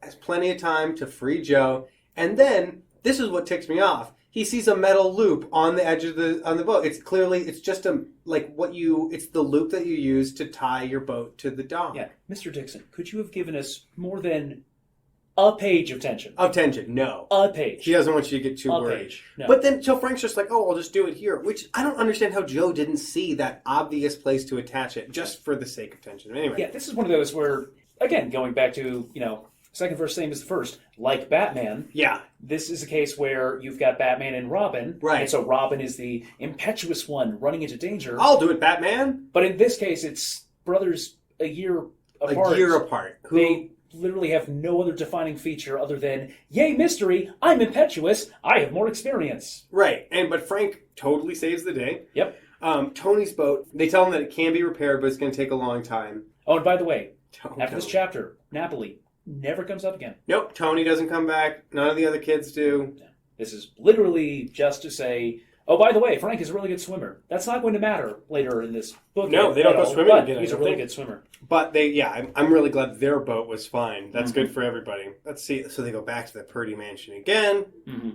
has plenty of time to free Joe, and then this is what ticks me off. He sees a metal loop on the edge of the boat. It's just it's the loop that you use to tie your boat to the dock. Yeah, Mr. Dixon, could you have given us more than a page of tension? Of tension, no. A page. He doesn't want you to get too worried. Page. No. But then, so Frank's just like, oh, I'll just do it here. Which, I don't understand how Joe didn't see that obvious place to attach it, just for the sake of tension. Anyway. Yeah, this is one of those where, again, going back to, second verse same as the first, like Batman. Yeah. This is a case where you've got Batman and Robin. Right. And so Robin is the impetuous one running into danger. I'll do it, Batman. But in this case, it's brothers a year apart. A year apart. Who They literally have no other defining feature other than, yay, mystery, I'm impetuous, I have more experience. Right, but Frank totally saves the day. Yep. Tony's boat, they tell him that it can be repaired, but it's going to take a long time. Oh, and by the way, Tony. after this chapter, Napoli never comes up again. Nope, Tony doesn't come back. None of the other kids do. This is literally just to say, oh, by the way, Frank is a really good swimmer. That's not going to matter later in this book. No, they don't go swimming but again, I he's a don't really think. good swimmer. But I'm really glad their boat was fine. That's good for everybody. Let's see. So they go back to the Purdy mansion again. Mm-hmm.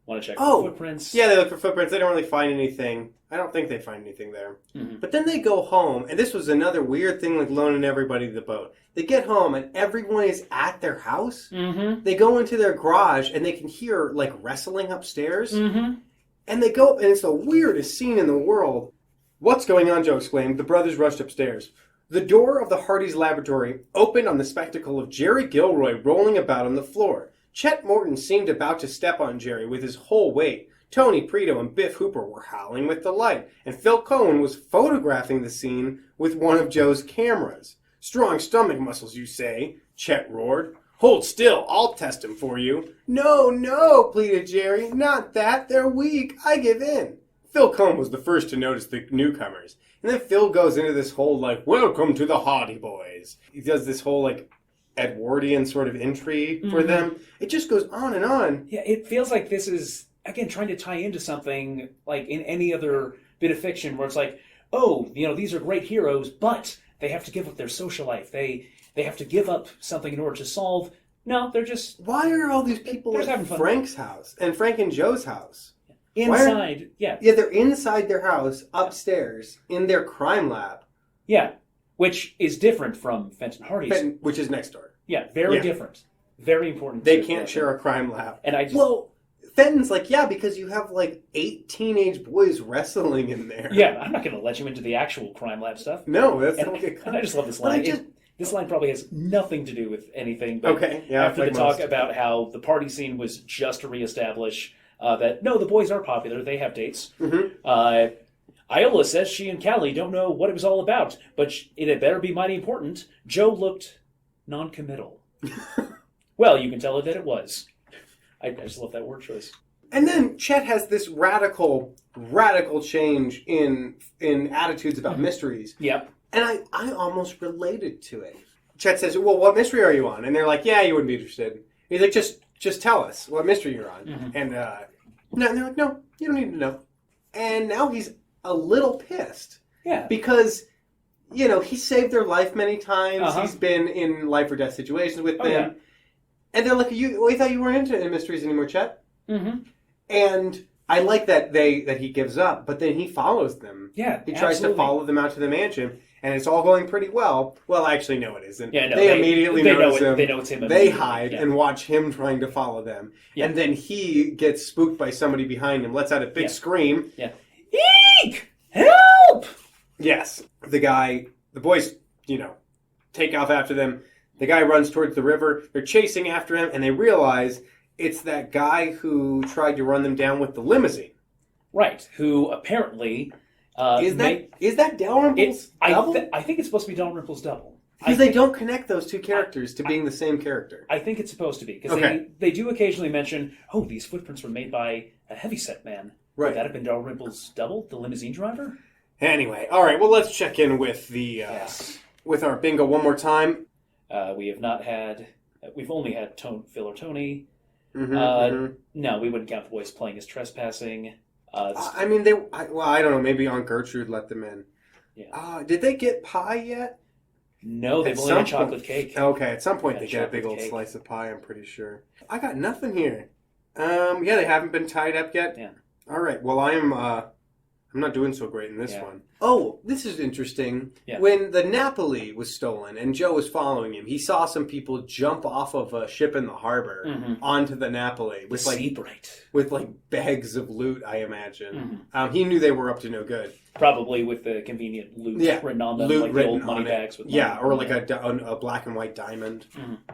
Want to check for footprints? Yeah, they look for footprints. They don't really find anything. I don't think they find anything there. Mm-hmm. But then they go home, and this was another weird thing, like loaning everybody the boat. They get home, and everyone is at their house. Mm-hmm. They go into their garage, and they can hear, like, wrestling upstairs. Mm-hmm. And they go up, and it's the weirdest scene in the world. What's going on, Joe exclaimed. The brothers rushed upstairs. The door of the Hardys' laboratory opened on the spectacle of Jerry Gilroy rolling about on the floor. Chet Morton seemed about to step on Jerry with his whole weight. Tony Preto and Biff Hooper were howling with delight, and Phil Cohen was photographing the scene with one of Joe's cameras. Strong stomach muscles, you say? Chet roared. Hold still, I'll test him for you. No, no, pleaded Jerry. Not that, they're weak. I give in. Phil Cohen was the first to notice the newcomers. And then Phil goes into this whole, like, welcome to the Hardy Boys. He does this whole, like, Edwardian sort of entry for them. It just goes on and on. Yeah, it feels like this is, again, trying to tie into something like in any other bit of fiction where it's like, oh, these are great heroes, but they have to give up their social life. They have to give up something in order to solve. No, they're just... Why are all these people at Frank's house and Frank and Joe's house? Inside, yeah. Yeah, they're inside their house, upstairs, in their crime lab. Yeah, which is different from Fenton Hardy's. Which is next door. Yeah, very different. Very important. They can't share a crime lab. And I just... Well, Fenton's like, yeah, because you have like 8 teenage boys wrestling in there. Yeah, I'm not going to let you into the actual crime lab stuff. No, that's and, not good. And I just love this line. This line probably has nothing to do with anything. But okay, after the talk about how the party scene was just to reestablish that, no, the boys are popular. They have dates. Mm-hmm. Iola says she and Callie don't know what it was all about, but it had better be mighty important. Joe looked non-committal. Well, you can tell her that it was. I just love that word choice. And then Chet has this radical change in attitudes about mysteries. Yep. And I almost related to it. Chet says, well, what mystery are you on? And they're like, yeah, you wouldn't be interested. He's like, just tell us what mystery you're on. Mm-hmm. And they're like, no, you don't need to know. And now he's a little pissed. Yeah. Because, he saved their life many times. Uh-huh. He's been in life or death situations with them. Yeah. And they're like, we thought you weren't into mysteries anymore, Chet. Mm-hmm. And I like that he gives up, but then he follows them. Yeah, he tries to follow them out to the mansion, and it's all going pretty well. Well, actually, no, it isn't. Yeah, no, they immediately notice him. They know it's him. They hide and watch him trying to follow them, and then he gets spooked by somebody behind him, lets out a big scream. Yeah, eek! Help! Yes, the boys, take off after them. The guy runs towards the river. They're chasing after him, and they realize it's that guy who tried to run them down with the limousine. Right, who apparently... is that Dalrymple's double? I think it's supposed to be Dalrymple's double. Because they don't connect those two characters to being the same character. I think it's supposed to be. Because they do occasionally mention, oh, these footprints were made by a heavyset man. Right. Would that have been Dalrymple's double, the limousine driver? Anyway, all right, well, let's check in with with our bingo one more time. We've only had Phil or Tony. Mm-hmm, No, we wouldn't count the boys playing as trespassing. I don't know. Maybe Aunt Gertrude let them in. Yeah. Did they get pie yet? No, they've only had chocolate cake. Okay, at some point they get a big old slice of pie, I'm pretty sure. I got nothing here. They haven't been tied up yet. Yeah. All right, well, I'm not doing so great in this one. Oh, this is interesting. Yeah. When the Napoli was stolen and Joe was following him, he saw some people jump off of a ship in the harbor onto the Napoli with bags of loot, I imagine. Mm-hmm. He knew they were up to no good. Probably with the convenient loot written on them, like the old money bags. With money. Or like a black and white diamond.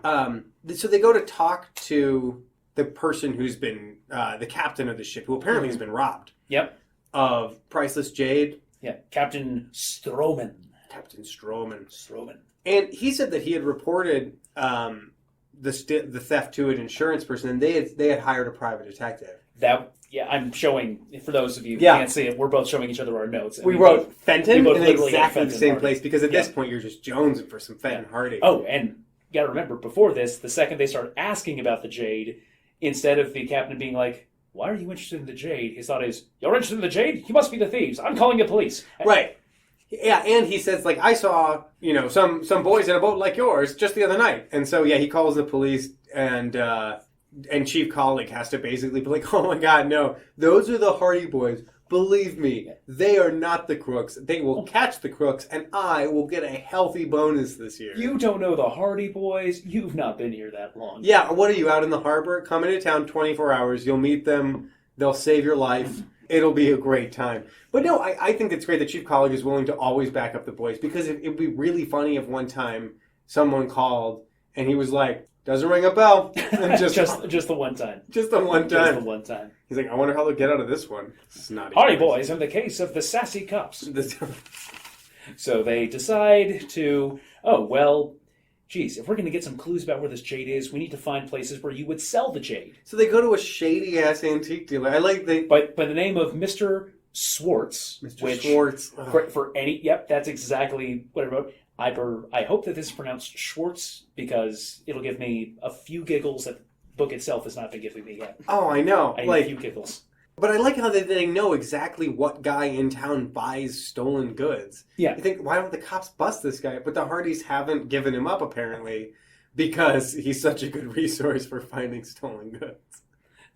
Mm-hmm. So they go to talk to the person who's been the captain of the ship, who apparently has been robbed. Yep. Of priceless jade. Yeah, Captain Stroman. Captain Stroman. Stroman. And he said that he had reported the theft to an insurance person, and they had hired a private detective. I'm showing, for those of you who Yeah. can't see it, we're both showing each other our notes. And We wrote both Fenton both in literally exactly had the Fenton same Hardy. place, because at this Yeah. point you're just jonesing for some Fenton Hardy. Oh, and you gotta remember, before this, the second they start asking about the Jade, instead of the captain being like, why are you interested in the Jade? His thought is, you're interested in the Jade? You must be the thieves. I'm calling the police. Right. Yeah, and he says, like, I saw, some boys in a boat like yours just the other night. And so, yeah, he calls the police, and Chief Colleague has to basically be like, oh my God, no, those are the Hardy Boys. Believe me, they are not the crooks. They will catch the crooks, and I will get a healthy bonus this year. You don't know the Hardy Boys. You've not been here that long. Yeah, what are you, out in the harbor? Come into town 24 hours. You'll meet them. They'll save your life. It'll be a great time. But no, I think it's great that Chief Colleague is willing to always back up the boys, because it would be really funny if one time someone called and he was like, doesn't ring a bell. And just the one time. Just the one Just time. the one time. He's like, I wonder how they'll get out of this one. Snotty Hardy Boys in the case of the Sassy Cups. So they decide to, geez, if we're going to get some clues about where this Jade is, we need to find places where you would sell the Jade. So they go to a shady-ass antique dealer. By the name of Mr. Swartz. Mr. Swartz. For any, that's exactly what I wrote. I hope that this is pronounced Schwartz, because it'll give me a few giggles that the book itself has not been giving me yet. Oh, I know. I need a few giggles. But I like how they know exactly what guy in town buys stolen goods. Yeah. You think, why don't the cops bust this guy? But the Hardys haven't given him up, apparently, because he's such a good resource for finding stolen goods.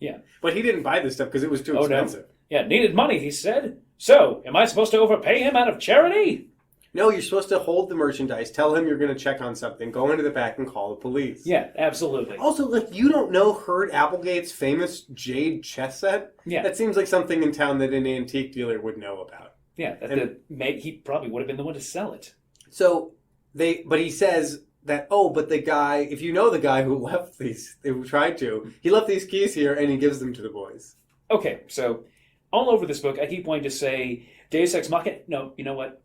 Yeah. But he didn't buy this stuff because it was too expensive. No. Yeah, needed money, he said. So, am I supposed to overpay him out of charity? No, you're supposed to hold the merchandise, tell him you're going to check on something, go into the back and call the police. Yeah, absolutely. Also, you don't know Herd Applegate's famous jade chess set? Yeah. That seems like something in town that an antique dealer would know about. Yeah, he probably would have been the one to sell it. So, but he says that, but the guy, if you know the guy who left these, who tried to, he left these keys here and he gives them to the boys. Okay, so all over this book, I keep wanting to say Deus Ex Machina. No, you know what?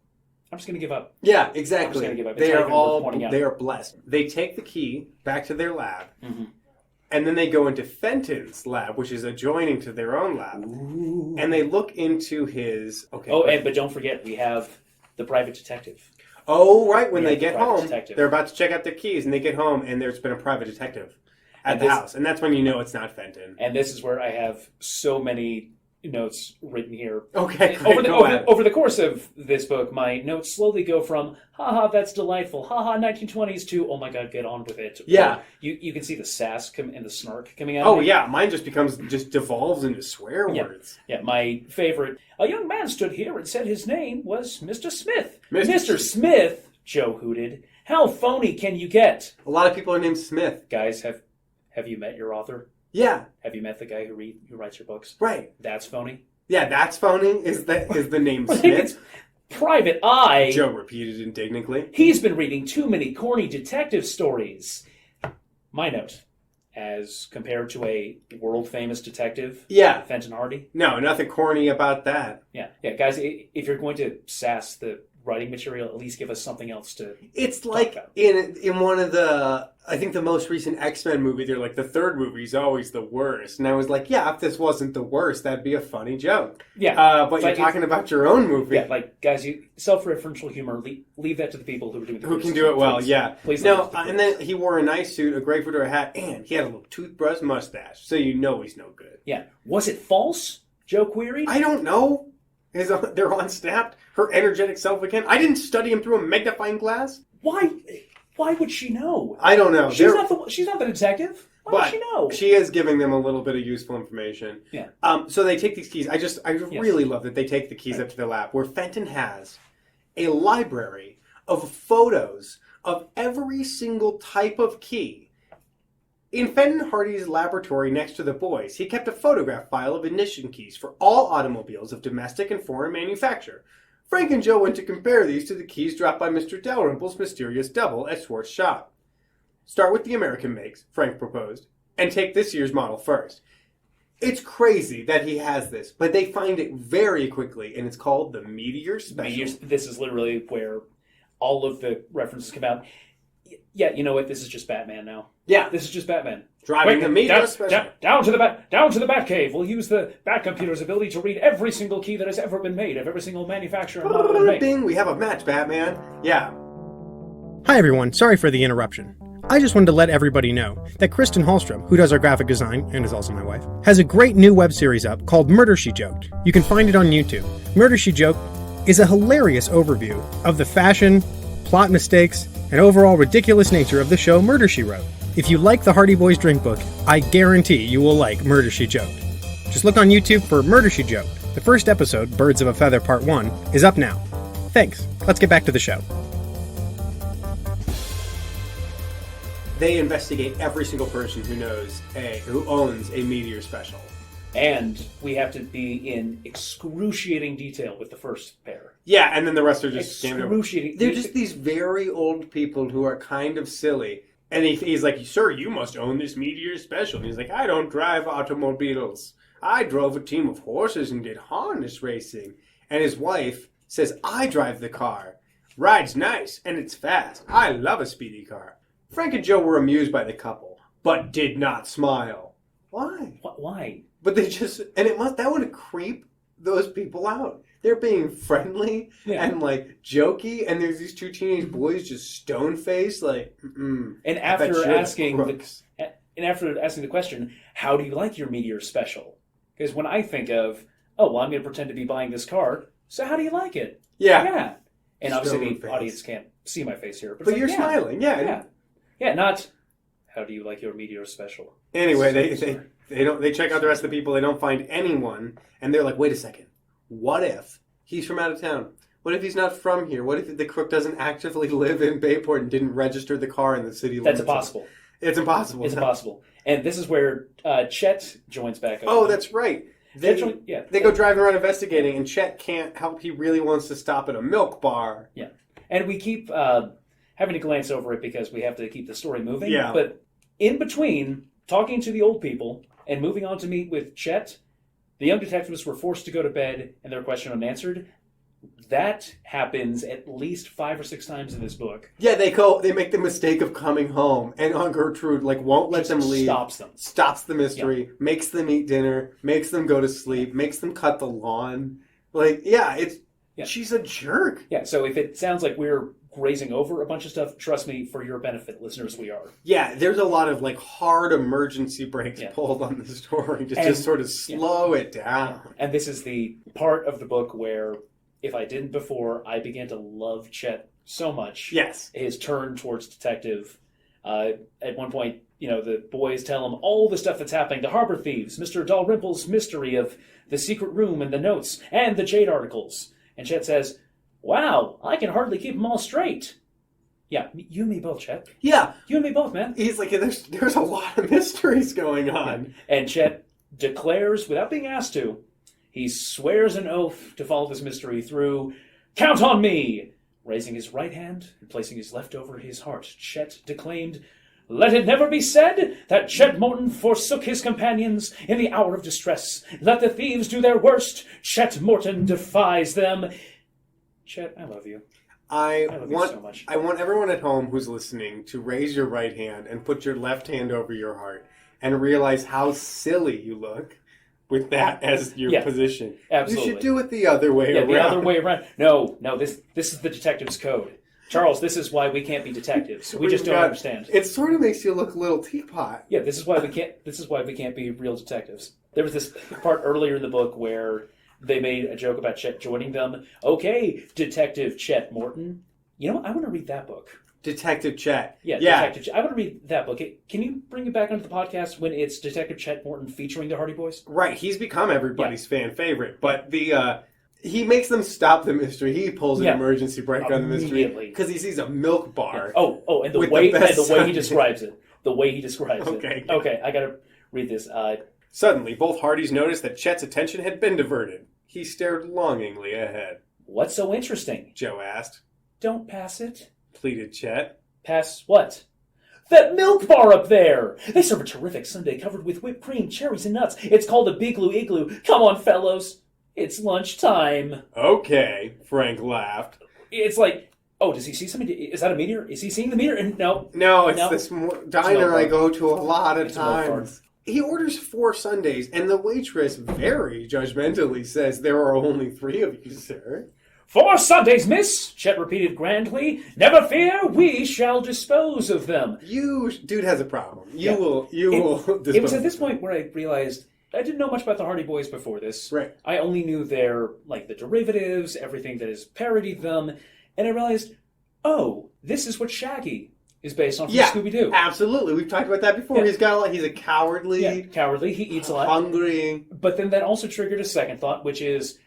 I'm just going to give up. Yeah, exactly. I'm just going to give up. They are blessed. They take the key back to their lab, and then they go into Fenton's lab, which is adjoining to their own lab, and they look into his. Okay. But don't forget, we have the private detective. Oh, right. When they get home, detective. They're about to check out their keys, and they get home, and there's been a private detective at the house, and that's when you know it's not Fenton. And this is where I have so many notes written here. Okay, over the course of this book, my notes slowly go from haha, that's delightful, haha, 1920s, to oh my god, get on with it. Yeah. Or you can see the sass and the snark coming out. Oh yeah, mine just devolves into swear words. Yeah, my favorite. A young man stood here and said his name was Mr. Smith. Mr. Smith, Joe hooted. How phony can you get? A lot of people are named Smith. Guys, have you met your author? Yeah. Have you met the guy who writes your books? Right. That's phony? Yeah, that's phony. Is the name I think Smith? it's Private Eye. Joe repeated indignantly. He's been reading too many corny detective stories. My note, as compared to a world-famous detective, Yeah. Fenton Hardy. No, nothing corny about that. Yeah, guys, if you're going to sass the writing material, at least give us something else to It's like about. in one of the, I think the most recent X-Men movie, they're like, the third movie is always the worst. And I was like, yeah, if this wasn't the worst, that'd be a funny joke. Yeah. But you're talking about your own movie. Yeah, guys, self-referential humor, leave that to the people who are doing the Who can do it well, yeah. Please no, and then he wore a nice suit, a Grey Fedora hat, and he had a little toothbrush mustache, so you know he's no good. Yeah. Was it false? Joe queried. I don't know. They're unsnapped. Her energetic self again. I didn't study him through a magnifying glass. Why would she know? I don't know. She's not the detective. Why would she know? She is giving them a little bit of useful information. Yeah. So they take these keys. I really love that they take the keys up to their lab, where Fenton has a library of photos of every single type of key. In Fenton Hardy's laboratory next to the boys, he kept a photograph file of ignition keys for all automobiles of domestic and foreign manufacture. Frank and Joe went to compare these to the keys dropped by Mr. Dalrymple's mysterious double at Schwartz's shop. Start with the American makes, Frank proposed, and take this year's model first. It's crazy that he has this, but they find it very quickly, and it's called the Meteor Special. This is literally where all of the references come out. Yeah, you know what? This is just Batman now. Yeah. This is just Batman. Driving the meteor special. Down to the Batcave. We'll use the Batcomputer's ability to read every single key that has ever been made of every single manufacturer and model made. Ding, we have a match, Batman. Yeah. Hi everyone, sorry for the interruption. I just wanted to let everybody know that Kristen Hallstrom, who does our graphic design and is also my wife, has a great new web series up called Murder, She Joked. You can find it on YouTube. Murder, She Joked is a hilarious overview of the fashion, plot mistakes, and overall ridiculous nature of the show Murder, She Wrote. If you like the Hardy Boys Drink Book, I guarantee you will like Murder, She Joked. Just look on YouTube for Murder, She Joked. The first episode, Birds of a Feather Part 1, is up now. Thanks. Let's get back to the show. They investigate every single person who owns a Meteor Special. And we have to be in excruciating detail with the first pair. Yeah, and then the rest are just excruciating. They're just these very old people who are kind of silly. And he's like, "Sir, you must own this Meteor Special." And he's like, "I don't drive automobiles. I drove a team of horses and did harness racing." And his wife says, "I drive the car. Ride's nice, and it's fast. I love a speedy car." Frank and Joe were amused by the couple, but did not smile. Why? Why? But they just, and that would creep those people out. They're being friendly and like jokey, and there's these two teenage boys just stone faced, like. And after asking the question, "How do you like your Meteor Special?" Because when I think of, I'm going to pretend to be buying this car, so how do you like it? Yeah. And obviously Stone the face. audience can't see my face here, but you're smiling. Yeah. Yeah, not, "How do you like your Meteor Special?" Anyway, they check out the rest of the people. They don't find anyone, and they're like, "Wait a second. What if he's from out of town? What if he's not from here? What if the crook doesn't actively live in Bayport and didn't register the car in the city limits?" That's impossible. It's impossible. It's impossible. And this is where Chet joins back up. Oh, that's right. They they go driving around investigating, and Chet can't help. He really wants to stop at a milk bar. Yeah. And we keep having to glance over it because we have to keep the story moving. Yeah. But in between talking to the old people and moving on to meet with Chet, the young detectives were forced to go to bed and their question unanswered. That happens at least 5 or 6 times in this book. Yeah, they make the mistake of coming home, and Aunt Gertrude won't let them leave. Stops the mystery, makes them eat dinner, makes them go to sleep, makes them cut the lawn. She's a jerk. Yeah, so if it sounds like we're grazing over a bunch of stuff, trust me, for your benefit, listeners, we are. Yeah, there's a lot of hard emergency brakes pulled on the story to just sort of slow it down. Yeah. And this is the part of the book where, if I didn't before, I began to love Chet so much. Yes. His turn towards detective. At one point, the boys tell him all the stuff that's happening. The harbor thieves, Mr. Dalrymple's mystery of the secret room and the notes, and the Jade articles. And Chet says, "Wow, I can hardly keep them all straight." Yeah, you and me both, Chet. Yeah. You and me both, man. He's like, there's a lot of mysteries going on. Yeah. And Chet declares, without being asked to, he swears an oath to follow this mystery through. "Count on me!" Raising his right hand and placing his left over his heart, Chet declaimed, "Let it never be said that Chet Morton forsook his companions in the hour of distress. Let the thieves do their worst. Chet Morton defies them." Chet, I love you. I love you so much. I want everyone at home who's listening to raise your right hand and put your left hand over your heart and realize how silly you look with that as your position. Absolutely. You should do it the other way around. The other way around. No, this is the detective's code. Charles, this is why we can't be detectives. We just don't understand. It sort of makes you look a little teapot. Yeah, this is why we can't be real detectives. There was this part earlier in the book where they made a joke about Chet joining them. "Okay, Detective Chet Morton." You know what? I want to read that book. Detective Chet. Yeah. Detective Chet. I want to read that book. Can you bring it back onto the podcast when it's Detective Chet Morton featuring the Hardy Boys? Right. He's become everybody's fan favorite. But he makes them stop the mystery. He pulls an emergency brake on the mystery because he sees a milk bar. Yeah. And the way he describes it. The way he describes it. Okay, I got to read this. Suddenly, both Hardys noticed that Chet's attention had been diverted. He stared longingly ahead. "What's so interesting?" Joe asked. "Don't pass it," pleaded Chet. "Pass what?" "That milk bar up there! They serve a terrific sundae covered with whipped cream, cherries, and nuts. It's called a Bigloo Igloo. Come on, fellows. It's lunchtime." "Okay," Frank laughed. It's like, oh, does he see something? Is that a meteor? Is he seeing the meteor? And no. No, it's No. this diner I go to a lot of It's a milk cart. times. He orders 4 sundaes, and the waitress very judgmentally says, "There are only 3 of you, sir." 4 Sundays, miss, Chet repeated grandly. Never fear, we shall dispose of them. Dude has a problem. You Yeah. will dispose It was at of this them. point where I realized I didn't know much about the Hardy Boys before this. Right. I only knew their, like, the derivatives, everything that has parodied them, and I realized, oh, this is what Shaggy is based on from Yeah, Scooby-Doo. absolutely. We've talked about that before. Yeah. He's a cowardly, Yeah, cowardly, he eats a lot. hungry. But then that also triggered a second thought, which is,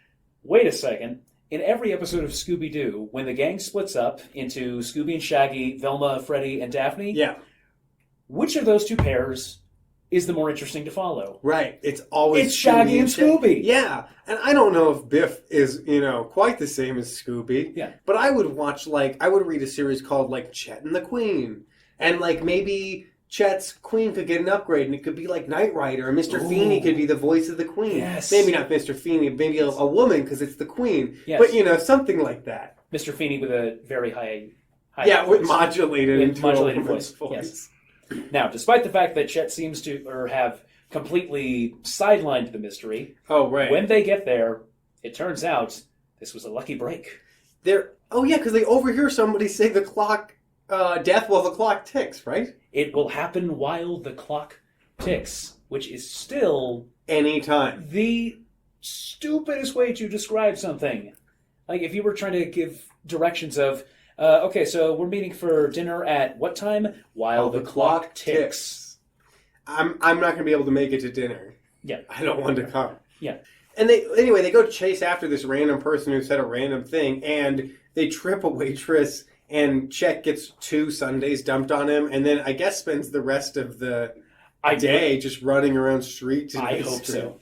wait a second, in every episode of Scooby-Doo, when the gang splits up into Scooby and Shaggy, Velma, Freddy, and Daphne, Yeah, which of those 2 pairs is the more interesting to follow? right. It's always It's Shaggy and Scooby. Yeah, and I don't know if Biff is, quite the same as Scooby. Yeah. But I would read a series called, like, Chet and the Queen. And, like, maybe Chet's Queen could get an upgrade, and it could be like Knight Rider, and Mr. Ooh. Feeney could be the voice of the Queen. Yes. Maybe not Mr. Feeney, maybe a woman, because it's the Queen. Yes. But, something like that. Mr. Feeney with a very high Yeah, with voice. modulated Yeah, into modulated a woman's voice, yes. Now, despite the fact that Chet seems to or have completely sidelined the mystery, Oh, right. when they get there, it turns out this was a lucky break. Because they overhear somebody say the clock, death while the clock ticks, right? It will happen while the clock ticks, which is still Anytime. the stupidest way to describe something. Like, if you were trying to give directions of, okay, so we're meeting for dinner at what time? While the clock ticks. I'm not going to be able to make it to dinner. Yeah. I don't want to come. Yeah. And they go chase after this random person who said a random thing, and they trip a waitress, and Chet gets 2 sundaes dumped on him, and then I guess spends the rest of the day just running around streets. I hope so.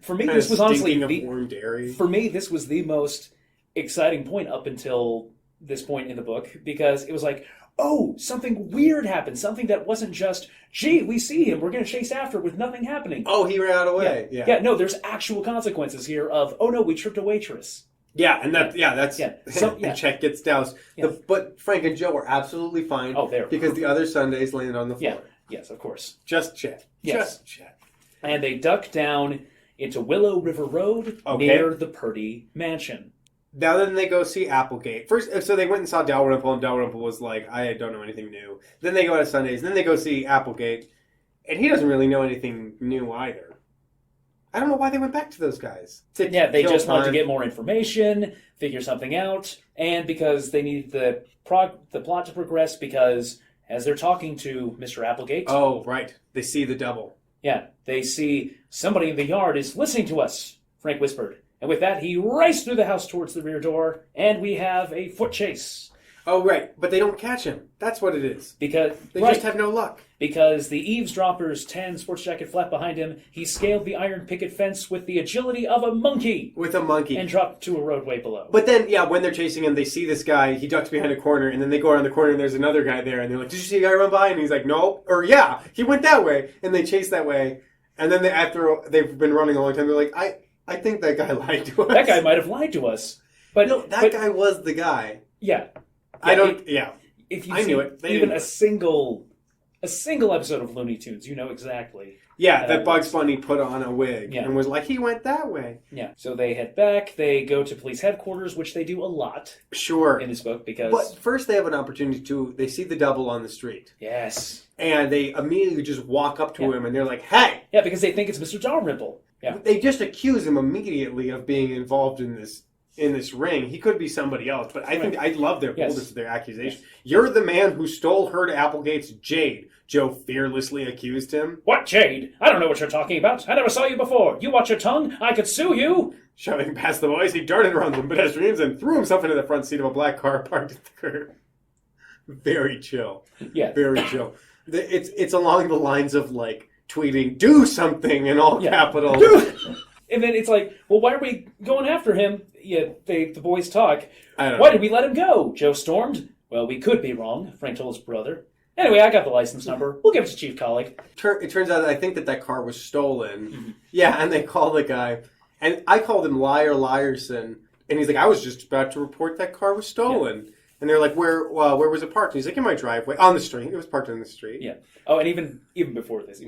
For me, this was honestly warm dairy. For me, this was the most exciting point up until this point in the book, because it was like, oh, something weird happened, something that wasn't just, gee, we see him, we're going to chase after with nothing happening. Oh, he ran away. Yeah. No, there's actual consequences here of, oh no, we tripped a waitress. Yeah, and that's and Chet gets doused. Yeah. But Frank and Joe are absolutely fine. Oh, they're because the other sundaes land on the floor. Yeah, yes, of course. Just Chet. Yes. Just Chet. And they duck down into Willow River Road near the Purdy mansion. Now then they go see Applegate. First, so they went and saw Dalrymple, and Dalrymple was like, I don't know anything new. Then they go out of Sundays. Then they go see Applegate, and he doesn't really know anything new either. I don't know why they went back to those guys. Yeah, they just wanted to get more information, figure something out, and because they needed the plot to progress, because as they're talking to Mr. Applegate... Oh, right. They see the double. Yeah, they see somebody in the yard is listening to us, Frank whispered. And with that, he raced through the house towards the rear door, and we have a foot chase. Oh, right. But they don't catch him. That's what it is. Because they just have no luck. Because the eavesdropper's tan sports jacket flapped behind him, he scaled the iron picket fence with the agility of a monkey. With a monkey. And dropped to a roadway below. But then, when they're chasing him, they see this guy, he ducks behind a corner, and then they go around the corner, and there's another guy there, and they're like, did you see a guy run by? And he's like, no. Or, yeah, he went that way. And they chase that way. And then after they've been running a long time, they're like, I think that guy lied to us. That guy might have lied to us. But no, that guy was the guy. Yeah. If you knew it. Even a single episode of Looney Tunes, you know exactly. Yeah, that Bugs Bunny put on a wig Yeah. and was like, he went that way. Yeah. So they head back. They go to police headquarters, which they do a lot. Sure. In this book, because... But first they have an opportunity to... They see the double on the street. Yes. And they immediately just walk up to him and they're like, hey! Yeah, because they think it's Mr. Dalrymple. Yeah. They just accuse him immediately of being involved in this ring. He could be somebody else, but I think I love their boldness of their accusation. Yes. You're the man who stole her to Applegate's jade, Joe fearlessly accused him. What jade? I don't know what you're talking about. I never saw you before. You watch your tongue. I could sue you. Shoving past the boys, he darted around the pedestrians and threw himself into the front seat of a black car parked at the curb. Very chill. Yeah. Very chill. It's along the lines of, like, tweeting, do something in all capitals. And then it's like, well, why are we going after him? Yeah, the boys talk. I don't Why know. did we let him go? Joe stormed. Well, we could be wrong, Frank told his brother. Anyway, I got the license number. We'll give it to Chief Collick. It turns out that I think that car was stolen. Mm-hmm. Yeah, and they call the guy. And I called him Liar Liarson. And he's like, I was just about to report that car was stolen. And they're like, where was it parked? And he's like, in my driveway, on the street. It was parked on the street. Yeah. Oh, and even before this,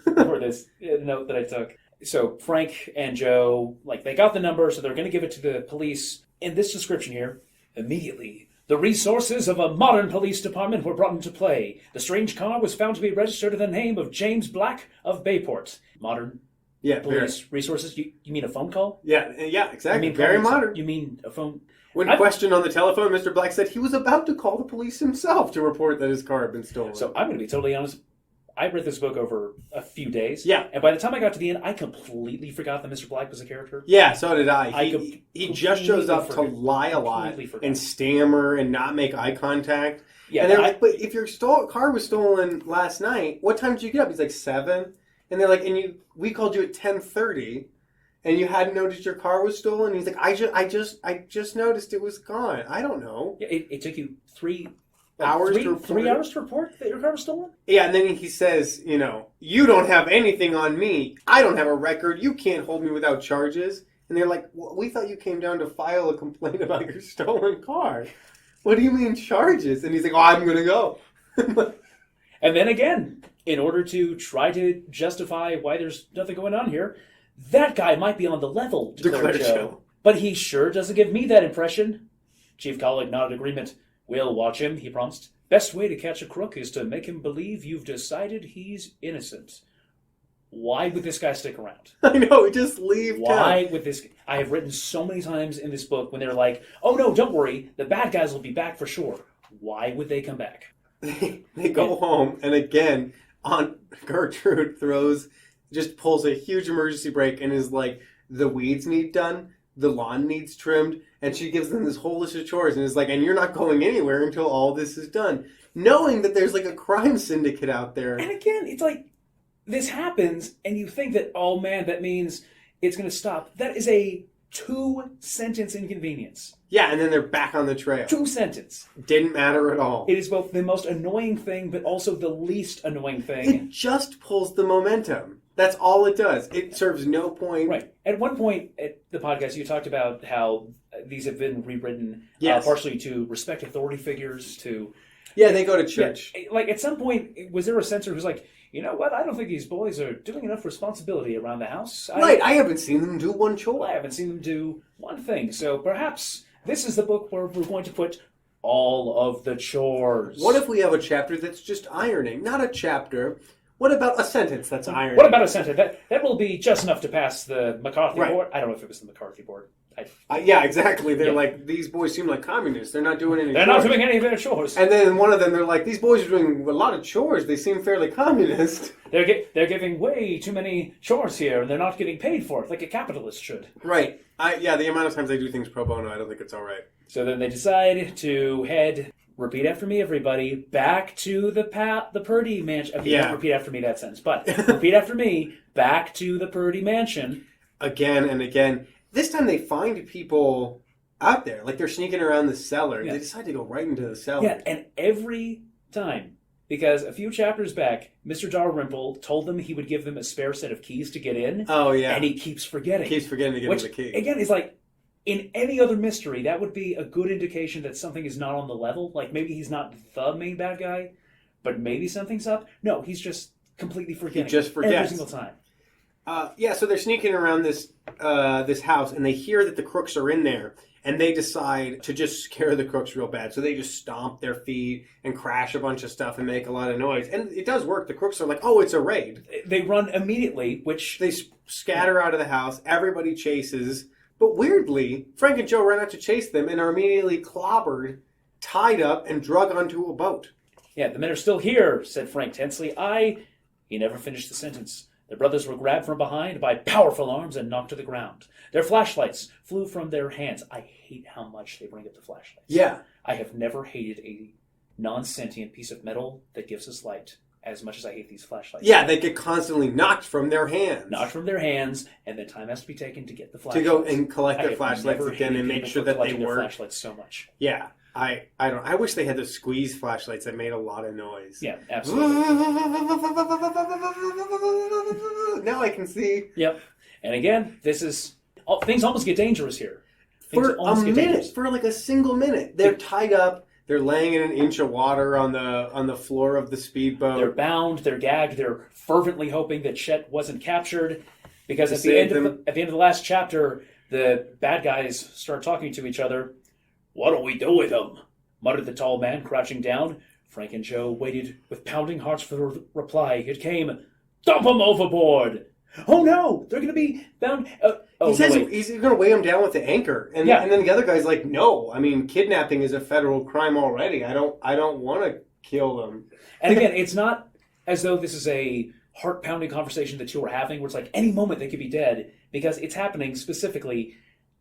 note that I took. So Frank and Joe, like, they got the number, so they're going to give it to the police. In this description here, immediately, the resources of a modern police department were brought into play. The strange car was found to be registered in the name of James Black of Bayport. Modern police resources? You mean a phone call? Yeah, exactly. Very modern. You mean a phone... When questioned on the telephone, Mr. Black said he was about to call the police himself to report that his car had been stolen. So I'm going to be totally honest. I read this book over a few days. Yeah. And by the time I got to the end, I completely forgot that Mr. Black was a character. Yeah, so did I. He just shows up to lie a lot and stammer and not make eye contact. Yeah, and they're like, but if your car was stolen last night, what time did you get up? He's like, 7. And they're like, we called you at 10:30. And you hadn't noticed your car was stolen? And he's like, I just noticed it was gone. I don't know. Yeah, it took you 3 hours to report that your car was stolen? Yeah, and then he says, you don't have anything on me. I don't have a record. You can't hold me without charges. And they're like, well, we thought you came down to file a complaint about your stolen car. What do you mean charges? And he's like, oh, I'm going to go. And then again, in order to try to justify why there's nothing going on here, that guy might be on the level, declared Joe. But he sure doesn't give me that impression. Chief Collick nodded agreement. We'll watch him, he promised. Best way to catch a crook is to make him believe you've decided he's innocent. Why would this guy stick around? I know, just leave town. Why would this... I have written so many times in this book when they're like, oh no, don't worry, the bad guys will be back for sure. Why would they come back? They go home, and again, Aunt Gertrude just pulls a huge emergency brake and is like, the weeds need done, the lawn needs trimmed, and she gives them this whole list of chores and is like, and you're not going anywhere until all this is done. Knowing that there's like a crime syndicate out there. And again, it's like, this happens, and you think that, oh man, that means it's going to stop. That is a 2-sentence inconvenience. Yeah, and then they're back on the trail. 2 sentences. Didn't matter at all. It is both the most annoying thing, but also the least annoying thing. It just pulls the momentum. That's all it does. It serves no point. Right. At one point at the podcast, you talked about how these have been rewritten partially to respect authority figures, to... Yeah, they go to church. Yeah, like, at some point, was there a censor who's like, you know what, I don't think these boys are doing enough responsibility around the house. I haven't seen them do one chore. I haven't seen them do one thing. So perhaps this is the book where we're going to put all of the chores. What if we have a chapter that's just ironing? Not a chapter. What about a sentence that's ironing? What about a sentence? That will be just enough to pass the McCarthy board. I don't know if it was the McCarthy board. Yeah, exactly. They're like, these boys seem like communists. They're not doing any They're not doing any of their chores. And then one of them, they're like, these boys are doing a lot of chores. They seem fairly communist. They're giving way too many chores here, and they're not getting paid for it, like a capitalist should. Right. The amount of times they do things pro bono, I don't think it's all right. So then they decide to head... Repeat after me, everybody. Back to the Purdy mansion. Don't repeat after me that sentence, but repeat after me. Back to the Purdy mansion. Again and again. This time they find people out there. Like they're sneaking around the cellar. Yeah. They decide to go right into the cellar. Yeah, and every time. Because a few chapters back, Mr. Dalrymple told them he would give them a spare set of keys to get in. Oh, yeah. And he keeps forgetting. He keeps forgetting to give them the key. Again, is like... In any other mystery, that would be a good indication that something is not on the level. Like, maybe he's not the main bad guy, but maybe something's up. No, he's just completely forgetting. He just forgets. Every single time. So they're sneaking around this house, and they hear that the crooks are in there, and they decide to just scare the crooks real bad. So they just stomp their feet and crash a bunch of stuff and make a lot of noise. And it does work. The crooks are like, oh, it's a raid. They run immediately, which... They scatter out of the house. Everybody chases... But weirdly, Frank and Joe run out to chase them and are immediately clobbered, tied up, and drug onto a boat. Yeah, the men are still here, said Frank tensely. He never finished the sentence. The brothers were grabbed from behind by powerful arms and knocked to the ground. Their flashlights flew from their hands. I hate how much they bring up the flashlights. Yeah. I have never hated a non-sentient piece of metal that gives us light as much as I hate these flashlights. Yeah, they get constantly knocked from their hands. Knocked from their hands, and then time has to be taken to get the flashlights. To go and collect their flashlights again and make sure that they work. Flashlights so much. Yeah, I wish they had those squeeze flashlights that made a lot of noise. Yeah, absolutely. Now I can see. Yep. And again, this is things almost get dangerous here. For a minute, for like a single minute, they're tied up. They're laying in an inch of water on the floor of the speedboat. They're bound, they're gagged, they're fervently hoping that Chet wasn't captured. Because To at the end save of the last chapter, the bad guys start talking to each other. "What'll we do with him?" muttered the tall man, crouching down. Frank and Joe waited with pounding hearts for the reply. It came, "Dump him overboard!" "Oh no, they're going to be bound." He says he's going to weigh him down with the anchor, and then the other guy's like, "No, I mean kidnapping is a federal crime already. I don't want to kill them." And again, it's not as though this is a heart-pounding conversation the two are having, where it's like any moment they could be dead, because it's happening specifically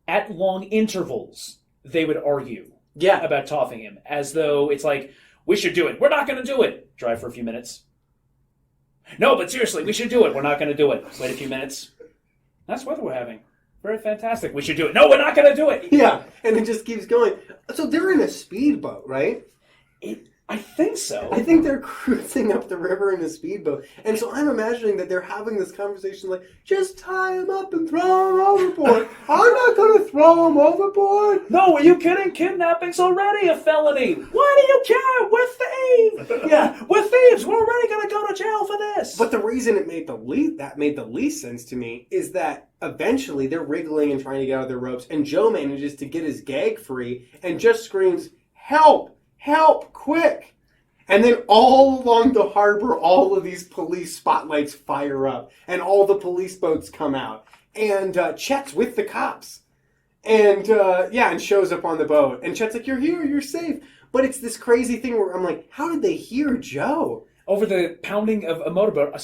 at long intervals. They would argue about tossing him, as though it's like, "We should do it. We're not going to do it." Drive for a few minutes. "No, but seriously, we should do it. We're not going to do it." Wait a few minutes. Nice weather we're having. Very fantastic. We should do it. "No, we're not going to do it." Yeah, and it just keeps going. So they're in a speedboat, right? I think so. I think they're cruising up the river in a speedboat. And so I'm imagining that they're having this conversation like, "Just tie him up and throw him overboard." "I'm not going to throw him overboard." "No, are you kidding? Kidnapping's already a felony. Why do you care? We're thieves." Yeah, "We're thieves. We're already going to go to jail for this." but the reason it made the least sense to me is that eventually they're wriggling and trying to get out of their ropes, and Joe manages to get his gag free and just screams, "Help! Help! Quick!" And then all along the harbor, all of these police spotlights fire up, and all the police boats come out, and Chet's with the cops, and and shows up on the boat, and Chet's like, "You're here, you're safe." But it's this crazy thing where I'm like, how did they hear Joe? Over the pounding of a motorboat,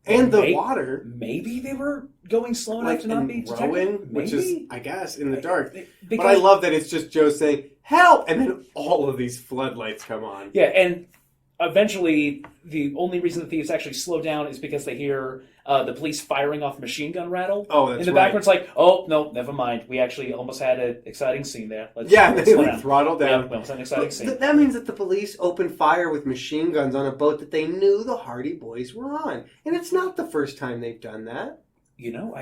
And the water. Maybe they were going slow enough to not be detected. Rowing, Maybe? which is, I guess, in the dark. Because, but I love that it's just Joe saying, "Help!" And then all of these floodlights come on. Yeah, and eventually the only reason the thieves actually slow down is because they hear the police firing off machine gun rattle. Oh, that's in the right. background. It's like, "Oh, no, never mind. We actually almost had an exciting scene there. Let's They throttle down. Yeah, we almost had an exciting scene." That means that the police opened fire with machine guns on a boat that they knew the Hardy Boys were on. And it's not the first time they've done that. You know,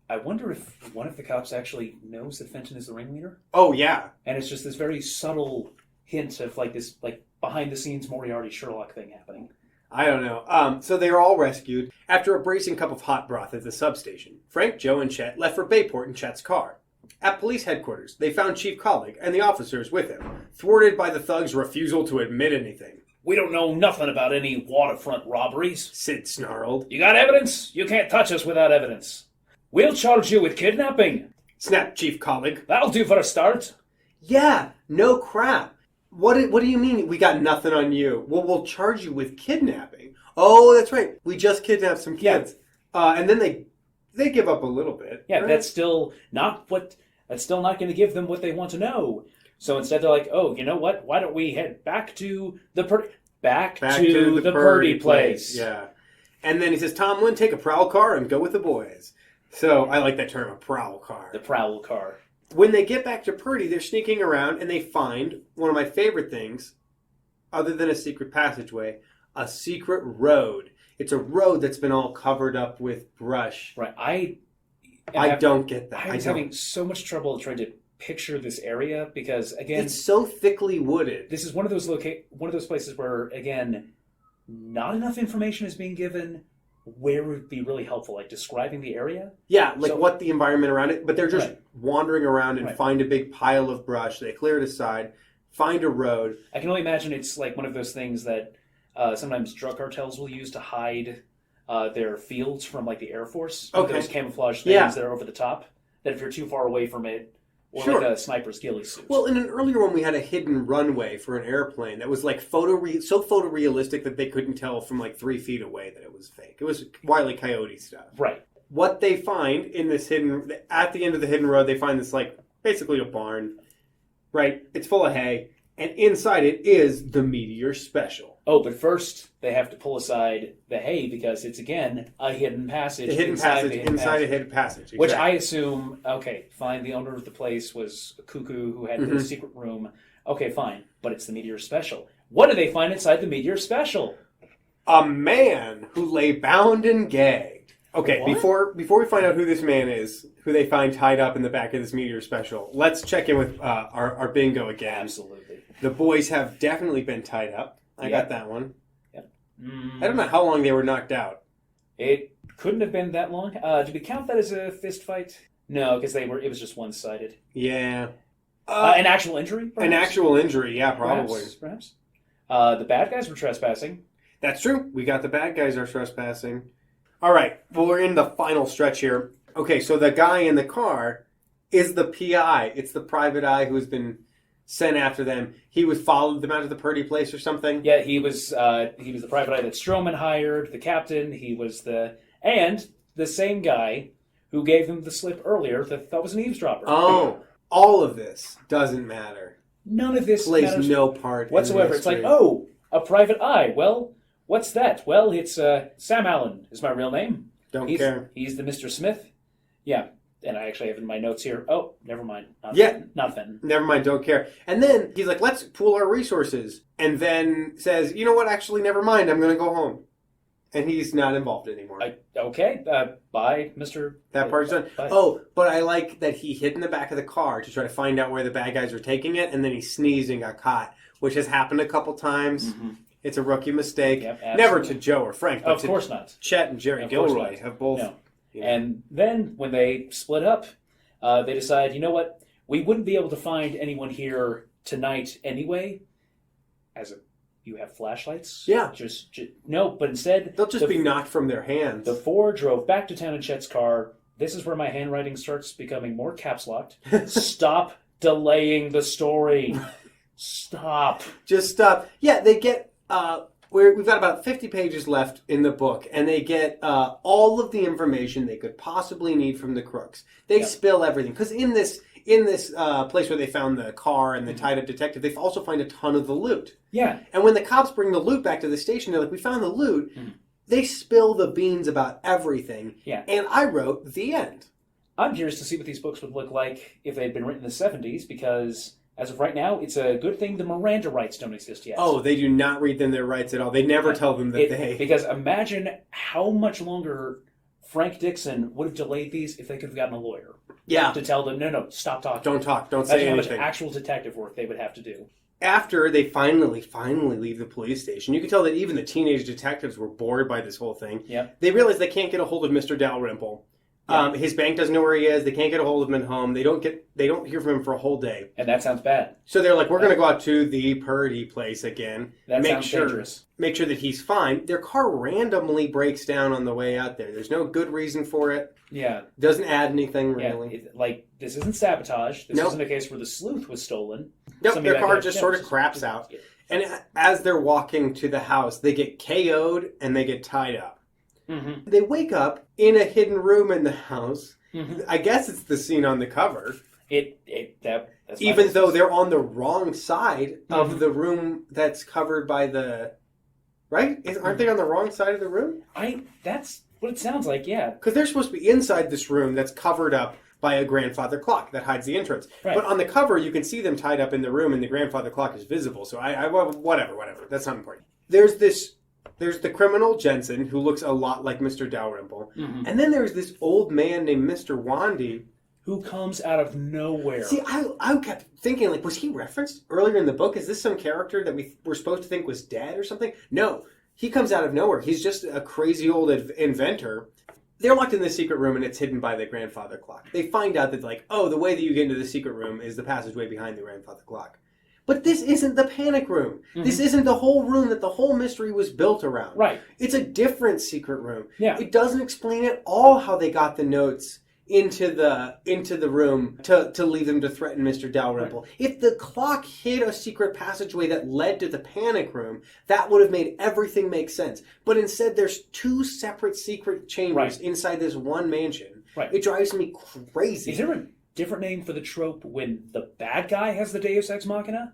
I wonder if one of the cops actually knows that Fenton is the ringleader. Oh, yeah. And it's just this very subtle hint of this behind-the-scenes Moriarty Sherlock thing happening. I don't know. So they are all rescued after a bracing cup of hot broth at the substation. Frank, Joe, and Chet left for Bayport in Chet's car. At police headquarters, they found Chief Colleague and the officers with him, thwarted by the thugs' refusal to admit anything. "We don't know nothing about any waterfront robberies," Sid snarled. "You got evidence? You can't touch us without evidence. We'll charge you with kidnapping," snapped Chief Colleague. "That'll do for a start." "Yeah, no crap. What do you mean we got nothing on you?" "Well, we'll charge you with kidnapping." "Oh, that's right. We just kidnapped some kids." Yeah. And then they give up a little bit. Yeah, right? that's still not going to give them what they want to know. So instead they're like, "Oh, you know what? Why don't we head back to the Purdy place?" Yeah. And then he says, "Tomlin, take a prowl car and go with the boys." So I like that term, a prowl car. The prowl car. When they get back to Purdy, they're sneaking around and they find one of my favorite things, other than a secret passageway, a secret road. It's a road that's been all covered up with brush. Right. I don't get that. I was having so much trouble trying to picture this area because, again, it's so thickly wooded. This is one of those places where, again, not enough information is being given. Where would be really helpful, like describing the area? Yeah, what the environment around it. But they're just wandering around and find a big pile of brush. They clear it aside, find a road. I can only imagine it's like one of those things that sometimes drug cartels will use to hide their fields from like the Air Force. Okay. Those camouflage things that are over the top. That if you're too far away from it, or like a sniper's ghillie suit. Well, in an earlier one, we had a hidden runway for an airplane that was like so photorealistic that they couldn't tell from like 3 feet away that it was fake. It was Wile E. Coyote stuff. Right. What they find in this at the end of the hidden road, they find this like basically a barn. Right. It's full of hay, and inside it is the Meteor Special. Oh, but first they have to pull aside the hay because it's, again, a hidden passage. Inside a hidden passage. Exactly. Which I assume, okay, fine, the owner of the place was a cuckoo who had the secret room. Okay, fine, but it's the Meteor Special. What do they find inside the Meteor Special? A man who lay bound and gagged. Okay, What? before we find out who this man is, who they find tied up in the back of this meteor special, let's check in with our bingo again. Absolutely. The boys have definitely been tied up. I got Yep. that one. Yep. I don't know how long they were knocked out. It couldn't have been that long. Do we count that as a fist fight? No, because it was just one-sided. Yeah. An actual injury? An perhaps? actual injury, yeah, probably. Perhaps. The bad guys were trespassing. That's true. We got the bad guys are trespassing. All right. Well, we're in the final stretch here. Okay, so the guy in the car is the PI. It's the private eye who's been sent after them. He followed them out of the Purdy place or something. Yeah, he was the private eye that Stroman hired, the captain. He was and the same guy who gave them the slip earlier that thought was an eavesdropper. Oh, all of this doesn't matter. None of this Plays matters no part whatsoever. in It's like, history. oh, a private eye. Well, what's that? Well, it's Sam Allen is my real name. Don't care. He's the Mr. Smith. Yeah, and I actually have in my notes here. Oh, never mind. Not Fenton. Never mind, don't care. And then he's like, let's pool our resources. And then says, you know what, actually, never mind, I'm going to go home. And he's not involved anymore. Okay, bye, Mr. That part's done. Bye. Oh, but I like that he hid in the back of the car to try to find out where the bad guys are taking it, and then he sneezed and got caught, which has happened a couple times. Mm-hmm. It's a rookie mistake. Yep, Never to Joe or Frank, but Of course not. Chet and Jerry Of course Gilroy not. have both. No. You know. And then when they split up, they decide, you know what? We wouldn't be able to find anyone here tonight anyway. You have flashlights? Yeah. No, but instead They'll just be knocked from their hands. The four drove back to town in Chet's car. This is where my handwriting starts becoming more caps locked. Stop delaying the story. Stop. Just stop. Yeah, they get. We've got about 50 pages left in the book, and they get all of the information they could possibly need from the crooks. They spill everything because in this place where they found the car and the tied up detective, they also find a ton of the loot. Yeah. And when the cops bring the loot back to the station, they're like, "We found the loot." They spill the beans about everything. Yeah. And I wrote the end. I'm curious to see what these books would look like if they had been written in the 70s, because as of right now, it's a good thing the Miranda rights don't exist yet. Oh, they do not read them their rights at all. They never tell them that Because imagine how much longer Frank Dixon would have delayed these if they could have gotten a lawyer. Yeah. To tell them, no, stop talking. Don't talk. Don't say Imagine anything. how much actual detective work they would have to do. After they finally leave the police station, you can tell that even the teenage detectives were bored by this whole thing. Yeah. They realize they can't get a hold of Mr. Dalrymple. Yeah. His bank doesn't know where he is. They can't get a hold of him at home. They don't hear from him for a whole day. And that sounds bad. So they're like, we're going to go out to the Purdy place again. That sounds dangerous. Make sure that he's fine. Their car randomly breaks down on the way out there. There's no good reason for it. Yeah. Doesn't add anything really. Yeah. This isn't sabotage. This Nope. isn't a case where the sleuth was stolen. Nope, their car just sort of craps out. And as they're walking to the house, they get KO'd and they get tied up. Mm-hmm. They wake up in a hidden room in the house. Mm-hmm. I guess it's the scene on the cover. That's Even though they're on the wrong side of the room that's covered by the... Right? Aren't they on the wrong side of the room? That's what it sounds like, yeah. Because they're supposed to be inside this room that's covered up by a grandfather clock that hides the entrance. Right. But on the cover, you can see them tied up in the room and the grandfather clock is visible. So whatever. That's not important. There's the criminal, Jensen, who looks a lot like Mr. Dalrymple. Mm-hmm. And then there's this old man named Mr. Wandy. Who comes out of nowhere. See, I kept thinking, was he referenced earlier in the book? Is this some character that we were supposed to think was dead or something? No. He comes out of nowhere. He's just a crazy old inventor. They're locked in the secret room, and it's hidden by the grandfather clock. They find out that, the way that you get into the secret room is the passageway behind the grandfather clock. But this isn't the panic room. Mm-hmm. This isn't the whole room that the whole mystery was built around. Right. It's a different secret room. Yeah. It doesn't explain at all how they got the notes into the room to leave them to threaten Mr. Dalrymple. Right. If the clock hid a secret passageway that led to the panic room, that would have made everything make sense. But instead, there's two separate secret chambers inside this one mansion. Right. It drives me crazy. Is there a different name for the trope when the bad guy has the Deus Ex Machina?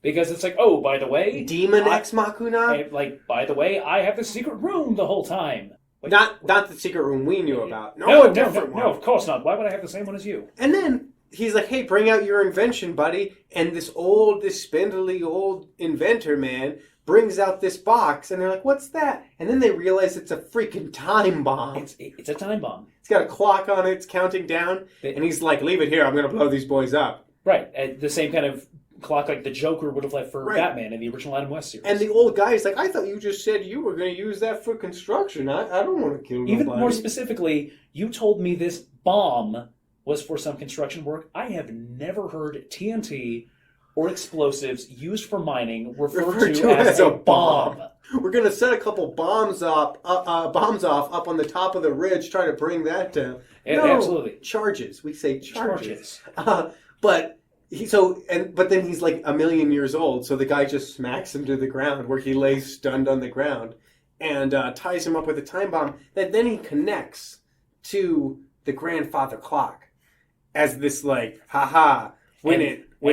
Because it's like, oh, by the way... Demon Ex Machina? By the way, I have the secret room the whole time. Not the secret room we knew about. No, different one. No, of course not. Why would I have the same one as you? And then he's like, hey, bring out your invention, buddy. And this spindly old inventor man brings out this box, and they're like, what's that? And then they realize it's a freaking time bomb. It's a time bomb. It's got a clock on it, it's counting down, and he's like, leave it here, I'm going to blow these boys up. Right, the same kind of clock like the Joker would have left for Batman in the original Adam West series. And the old guy is like, I thought you just said you were going to use that for construction. I don't want to kill nobody. Even more specifically, you told me this bomb was for some construction work. I have never heard TNT or explosives used for mining referred to as a bomb. We're going to set a couple bombs off up on the top of the ridge, trying to bring that down. No, absolutely. Charges. We say charges. But then he's like 1,000,000 years old, so the guy just smacks him to the ground, where he lays stunned on the ground, and ties him up with a time bomb that then he connects to the grandfather clock as this like, when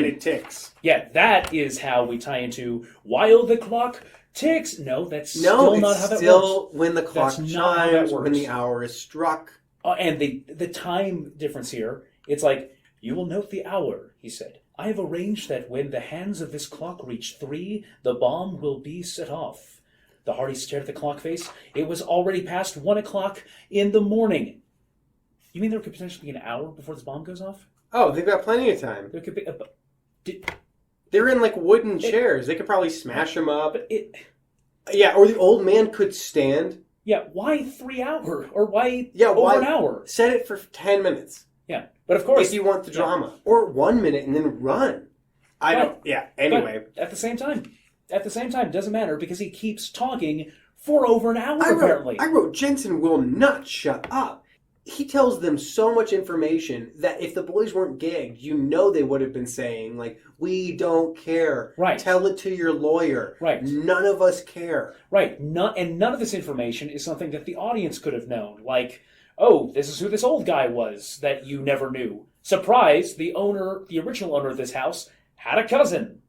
it ticks. Yeah, that is how we tie into while the clock ticks. No, that's still not how that works. Still when the clock That's not how that chimes, works. when the hour is struck. And the time difference here, it's like, you will note the hour, he said. I have arranged that when the hands of this clock reach 3, the bomb will be set off. The Hardys stared at the clock face. It was already past 1 o'clock in the morning. You mean there could potentially be an hour before this bomb goes off? Oh, they've got plenty of time. There could be... They're in like wooden chairs. They could probably smash them up. Yeah, or the old man could stand. Yeah, why 3 hours? Or why an hour? Set it for 10 minutes. Yeah, but of course... If you want the drama. Or 1 minute and then run. Anyway. But at the same time, it doesn't matter because he keeps talking for over an hour, apparently. I wrote, Jensen will not shut up. He tells them so much information that if the boys weren't gagged, you know they would have been saying, like, we don't care. Right. Tell it to your lawyer. Right. None of us care. Right. And none of this information is something that the audience could have known. Like, oh, this is who this old guy was that you never knew. Surprise, the original owner of this house had a cousin,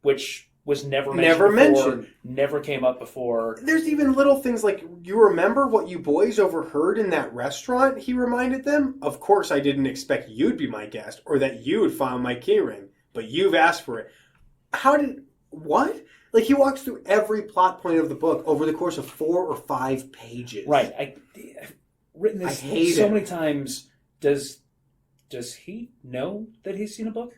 which was never mentioned. Never came up before. There's even little things like, you remember what you boys overheard in that restaurant? He reminded them. Of course I didn't expect you'd be my guest or that you would find my keyring, but you've asked for it. What? Like, he walks through every plot point of the book over the course of 4 or 5 pages. Right. I've written this so many times. Does he know that he's seen a book?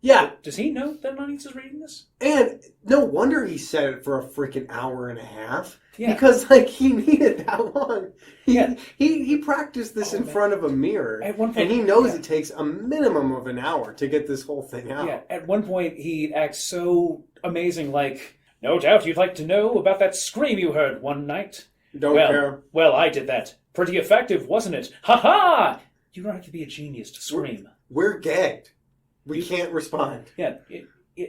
Yeah. Does he know that an audience is reading this? And no wonder he said it for a freaking hour and a half. Yeah. Because, like, he needed that long. He practiced this in front of a mirror. At one point, and he knows it takes a minimum of an hour to get this whole thing out. Yeah. At one point, he acts so amazing, like, no doubt you'd like to know about that scream you heard one night. Don't care. Well, I did that. Pretty effective, wasn't it? Ha-ha! You don't have to be a genius to scream. We're gagged. We can't respond. Yeah. Do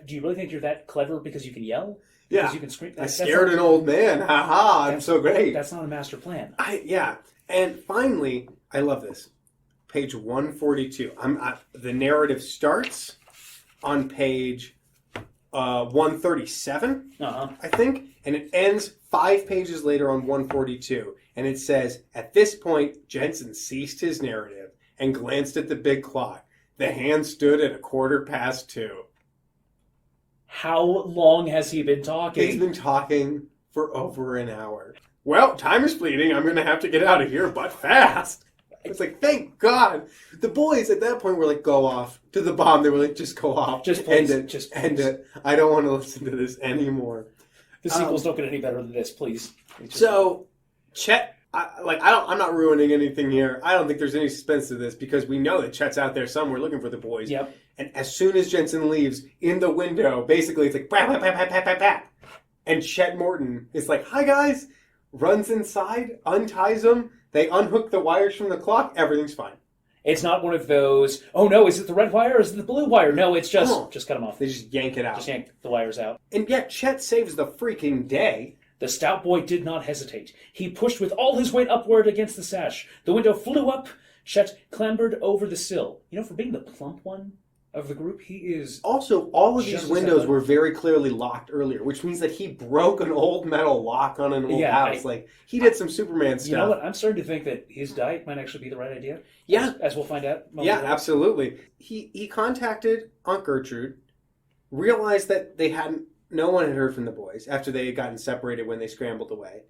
you really think you're that clever because you can yell? Yeah. Because you can scream? I scared an old man. Ha-ha, I'm so great. That's not a master plan. And finally, I love this. Page 142. The narrative starts on page 137, I think, and it ends 5 pages later on 142. And it says, at this point, Jensen ceased his narrative and glanced at the big clock. The hand stood at 2:15. How long has he been talking? He's been talking for over an hour. Well, time is fleeting. I'm going to have to get out of here, but fast. It's like, thank God. The boys at that point were like, go off. To the bomb, they were like, just go off. Just please. End it. Just end it. I don't want to listen to this anymore. The sequels don't get any better than this, please. So, Chet, I'm not ruining anything here. I don't think there's any suspense to this because we know that Chet's out there somewhere looking for the boys. Yep. And as soon as Jensen leaves, in the window, basically it's like, bap, bap, bap, bap, bap, bap. And Chet Morton is like, hi guys, runs inside, unties them, they unhook the wires from the clock, everything's fine. It's not one of those, oh no, is it the red wire or is it the blue wire? No, it's just cut them off. They just yank it out. Just yank the wires out. And yet Chet saves the freaking day. The stout boy did not hesitate. He pushed with all his weight upward against the sash. The window flew up. Chet clambered over the sill. You know, for being the plump one of the group, he is... Also, all of these windows were very clearly locked earlier, which means that he broke an old metal lock on an old house. He did some Superman stuff. You know what? I'm starting to think that his diet might actually be the right idea. Yeah. As we'll find out. Yeah, absolutely. He contacted Aunt Gertrude, realized that they hadn't No one had heard from the boys after they had gotten separated when they scrambled away.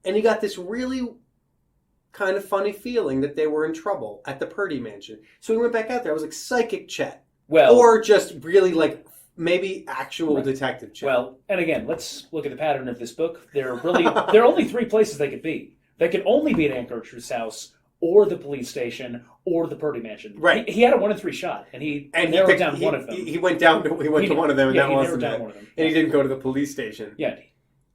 And he got this really kind of funny feeling that they were in trouble at the Purdy mansion. So he went back out there. I was like, psychic Chet. Well, or just really like maybe actual right. detective Chet. Well, and again, let's look at the pattern of this book. There are only three places they could be. They could only be at Aunt Gertrude's house, or the police station, or the Purdy mansion. Right. He had a 1 in 3 shot, and he narrowed down one of them. He went to one of them, and that wasn't it. One of them. And he didn't go to the police station. Yeah.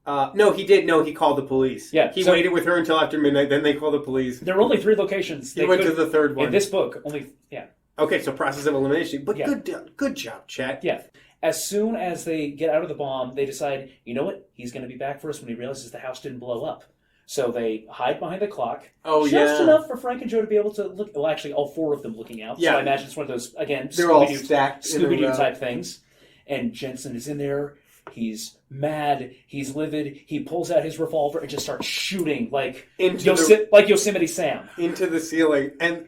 No, he did. No, he called the police. Yeah. He waited with her until after midnight, then they called the police. There were only 3 locations. He went to the third one. In this book, only, yeah. Okay, so process of elimination. But Yeah. good job, Chet. Yeah. As soon as they get out of the bomb, they decide, you know what? He's going to be back for us when he realizes the house didn't blow up. So they hide behind the clock. Oh, just yeah. enough for Frank and Joe to be able to look. Well, actually, all 4 of them looking out. Yeah. So I imagine it's one of those, again, They're all stacked in a Scooby-Doo row. type things. And Jensen is in there. He's mad. He's livid. He pulls out his revolver and just starts shooting like like Yosemite Sam. Into the ceiling. And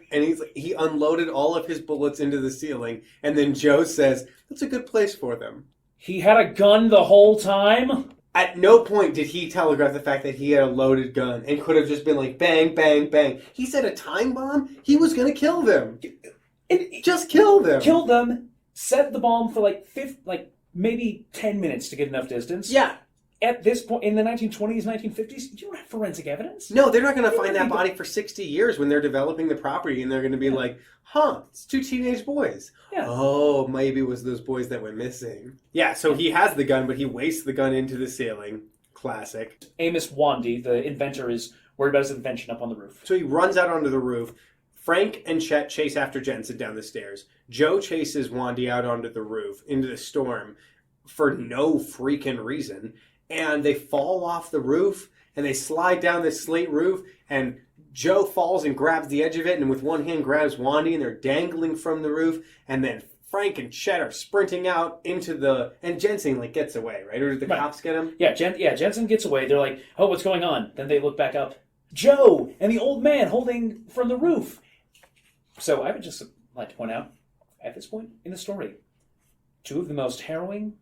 he unloaded all of his bullets into the ceiling. And then Joe says, that's a good place for them. He had a gun the whole time? At no point did he telegraph the fact that he had a loaded gun and could have just been like, bang, bang, bang. He said a time bomb? He was going to kill them. Just kill them. Kill them, set the bomb for maybe 10 minutes to get enough distance. Yeah. At this point, in the 1920s, 1950s, you don't have forensic evidence. No, they're not going to find that body for 60 years when they're developing the property, and they're going to be like, it's 2 teenage boys. Yeah. Oh, maybe it was those boys that went missing. Yeah, so he has the gun, but he wastes the gun into the ceiling. Classic. Amos Wandy, the inventor, is worried about his invention up on the roof. So he runs out onto the roof. Frank and Chet chase after Jensen down the stairs. Joe chases Wandy out onto the roof, into the storm, for no freaking reason. And they fall off the roof, and they slide down this slate roof, and Joe falls and grabs the edge of it, and with one hand grabs Wandy, and they're dangling from the roof, and then Frank and Chet are sprinting out into the... And Jensen, gets away, right? Or did the cops get him? Yeah, Jensen gets away. They're like, oh, what's going on? Then they look back up. Joe and the old man holding from the roof. So I would just like to point out, at this point in the story, 2 of the most harrowing,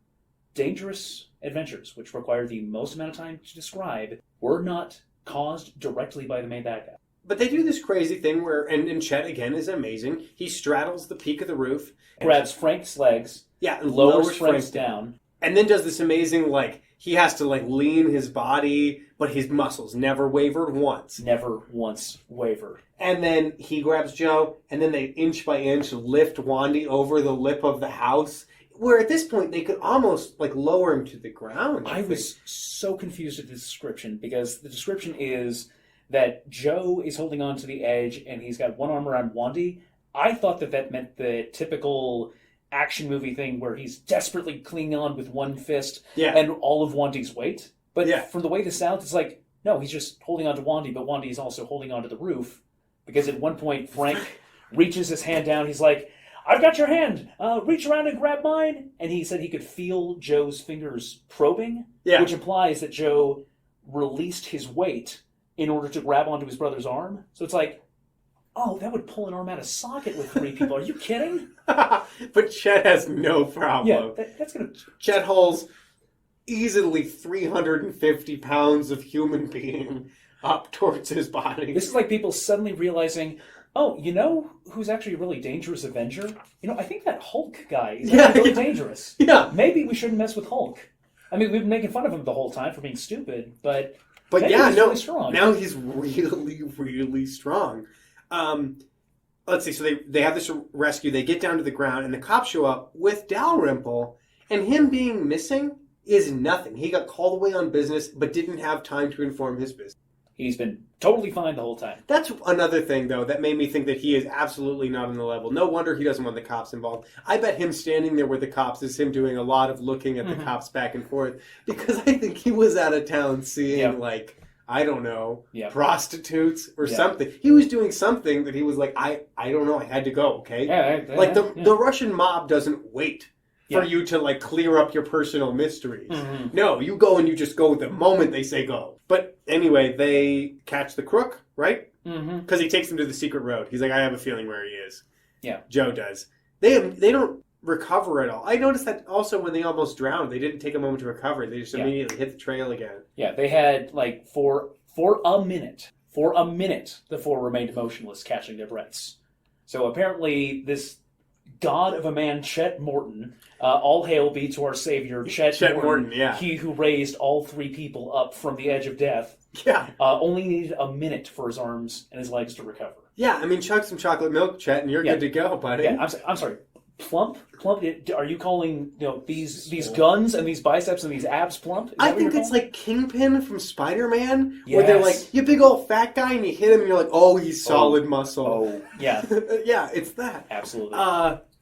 dangerous adventures, which require the most amount of time to describe, were not caused directly by the main bad guy. But they do this crazy thing where, and Chet, again, is amazing. He straddles the peak of the roof. Grabs Frank's legs. Yeah, and lowers Frank's down. And then does this amazing, he has to, lean his body, but his muscles never wavered once. Never once wavered. And then he grabs Joe, and then they inch by inch lift Wandy over the lip of the house. Where at this point they could almost lower him to the ground. I was so confused at the description because the description is that Joe is holding on to the edge and he's got one arm around Wandy. I thought that meant the typical action movie thing where he's desperately clinging on with one fist and all of Wandy's weight. But from the way this sounds, it's no, he's just holding on to Wandy, but Wandy is also holding on to the roof because at one point Frank reaches his hand down. He's like, I've got your hand. Reach around and grab mine. And he said he could feel Joe's fingers probing, which implies that Joe released his weight in order to grab onto his brother's arm. So it's that would pull an arm out of socket with 3 people. Are you kidding? But Chet has no problem. Yeah, that's going to... Chet holds easily 350 pounds of human being up towards his body. This is like people suddenly realizing... Oh, you know who's actually a really dangerous Avenger? I think that Hulk guy is really dangerous. Yeah. Maybe we shouldn't mess with Hulk. I mean, we've been making fun of him the whole time for being stupid, but he's really strong. Now he's really, really strong. Let's see, so they have this rescue, they get down to the ground, and the cops show up with Dalrymple, and him being missing is nothing. He got called away on business, but didn't have time to inform his business. He's been totally fine the whole time. That's another thing, though, that made me think that he is absolutely not on the level. No wonder he doesn't want the cops involved. I bet him standing there with the cops is him doing a lot of looking at the cops back and forth, because I think he was out of town seeing, I don't know, prostitutes or something. He was doing something that he was like, I don't know, I had to go, okay? The Russian mob doesn't wait for you to clear up your personal mysteries. Mm-hmm. No, you go and you just go the moment they say go. But anyway, they catch the crook, right? Mm-hmm. Because he takes them to the secret road. He's like, I have a feeling where he is. Yeah. Joe does. They don't recover at all. I noticed that also when they almost drowned, they didn't take a moment to recover. They just immediately hit the trail again. Yeah, they had, like, for a minute, the four remained motionless, catching their breaths. So apparently this god of a man, Chet Morton, all hail be to our savior, Chet Morton, yeah. He who raised all three people up from the edge of death, Yeah. only needed a minute for his arms and his legs to recover. Yeah, I mean, chug some chocolate milk, Chet, and you're good to go, buddy. Yeah, I'm sorry. Plump? Are you calling these guns and these biceps and these abs plump? I think it's like Kingpin from Spider-Man, where they're like, you big old fat guy, and you hit him, and you're like, oh, he's solid muscle. Oh, yeah. Yeah, it's that. Absolutely.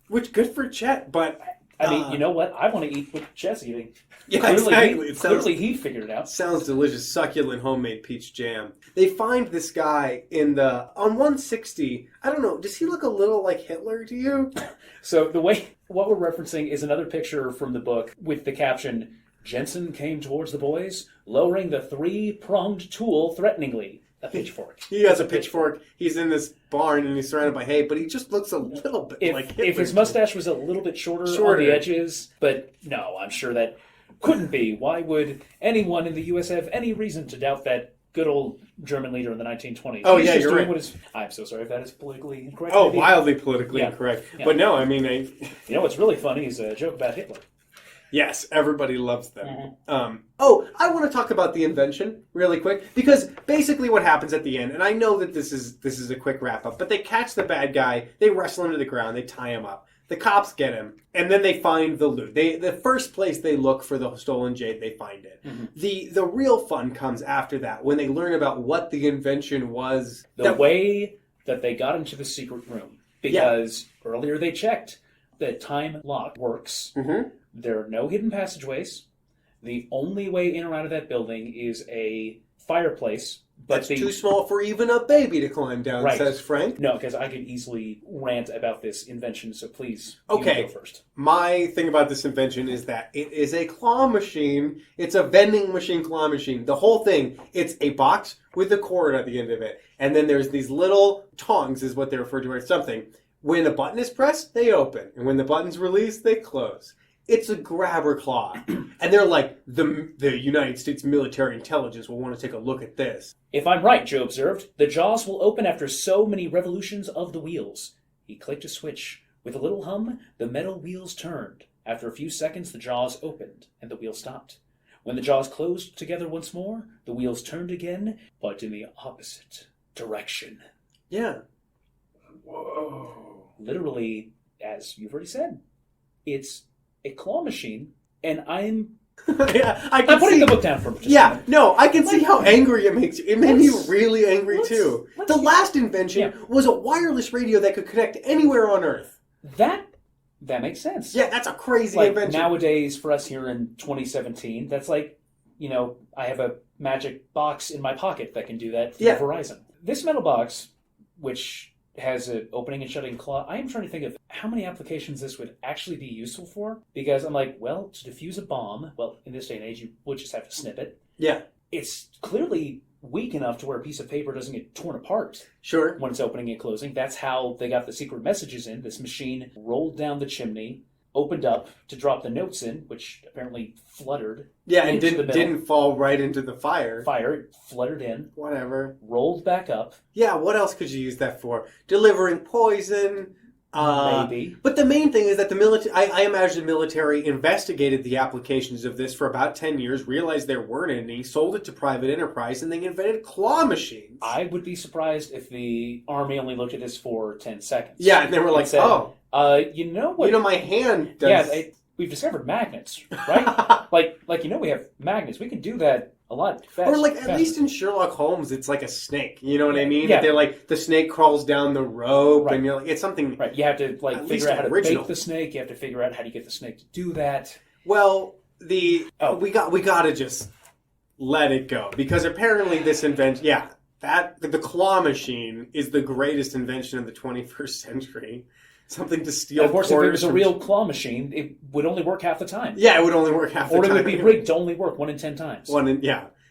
Which, good for Chet, but... I mean, you know what? I want to eat what Chet's eating. Yeah, exactly. Clearly he figured it out. Sounds delicious. Succulent homemade peach jam. They find this guy on 160. I don't know. Does he look a little like Hitler to you? So what we're referencing is another picture from the book with the caption, Jensen came towards the boys, lowering the three-pronged tool threateningly. A pitchfork. He has a pitchfork. He's in this barn and he's surrounded by hay, but he just looks a little bit like Hitler. If his mustache was a little bit shorter on the edges, but no, I'm sure that couldn't be. Why would anyone in the U.S. have any reason to doubt that good old German leader in the 1920s? Oh, yeah, you're right. I'm so sorry if that is politically incorrect. Oh, wildly politically incorrect. Yeah. But no, I mean... You know what's really funny is a joke about Hitler. Yes, everybody loves them. Mm-hmm. I want to talk about the invention really quick, because basically what happens at the end, and I know that this is a quick wrap-up, but they catch the bad guy, they wrestle him to the ground, they tie him up. The cops get him, and then they find the loot. The first place they look for the stolen jade, they find it. Mm-hmm. The real fun comes after that, when they learn about what the invention was. The way that they got into the secret room. Because earlier they checked that time lock works. Mm-hmm. There are no hidden passageways. The only way in or out of that building is a fireplace. But that's too small for even a baby to climb down, says Frank. No, because I could easily rant about this invention, so please, you go first. My thing about this invention is that it is a claw machine. It's a vending machine claw machine. The whole thing, it's a box with a cord at the end of it. And then there's these little tongs, is what they refer to as something. When a button is pressed, they open. And when the button's released, they close. It's a grabber claw. And they're like, the United States military intelligence will want to take a look at this. If I'm right, Joe observed, the jaws will open after so many revolutions of the wheels. He clicked a switch. With a little hum, the metal wheels turned. After a few seconds, the jaws opened, and the wheel stopped. When the jaws closed together once more, the wheels turned again, but in the opposite direction. Yeah. Whoa. Literally, as you've already said, it's a claw machine, and I'm putting the book down for just a minute. No, I can see how angry it makes you. It made me really angry too. The last invention was a wireless radio that could connect anywhere on Earth. That makes sense. Yeah, that's a crazy invention. Nowadays, for us here in 2017, that's like, I have a magic box in my pocket that can do that through Verizon. This metal box, which has an opening and shutting claw. I am trying to think of how many applications this would actually be useful for. Because I'm like, well, to defuse a bomb, well, in this day and age, you would just have to snip it. Yeah. It's clearly weak enough to where a piece of paper doesn't get torn apart. Sure. When it's opening and closing. That's how they got the secret messages in. This machine rolled down the chimney, opened up to drop the notes in, which apparently fluttered. Yeah, and didn't fall right into the fire. It fluttered in. Whatever. Rolled back up. Yeah, what else could you use that for? Delivering poison. Maybe. But the main thing is that the military, I imagine the military investigated the applications of this for about 10 years, realized there weren't any, sold it to private enterprise, and they invented claw machines. I would be surprised if the Army only looked at this for 10 seconds. Yeah, and they were like, said, you know what? My hand does... Yeah, we've discovered magnets, right? like we have magnets. We can do that a lot faster. Or at least in Sherlock Holmes, it's like a snake. You know what I mean? Yeah. They're like, the snake crawls down the rope, and you're like, it's something... Right, you have to figure out how to bake the snake. You have to figure out how to get the snake to do that. Well, we gotta just let it go. Because apparently this invention... Yeah, the claw machine is the greatest invention of the 21st century. Something to steal. And of course, if it was a real claw machine, it would only work half the time. Yeah, it would only work half the time. Or it would be rigged to only work 1 in 10 times.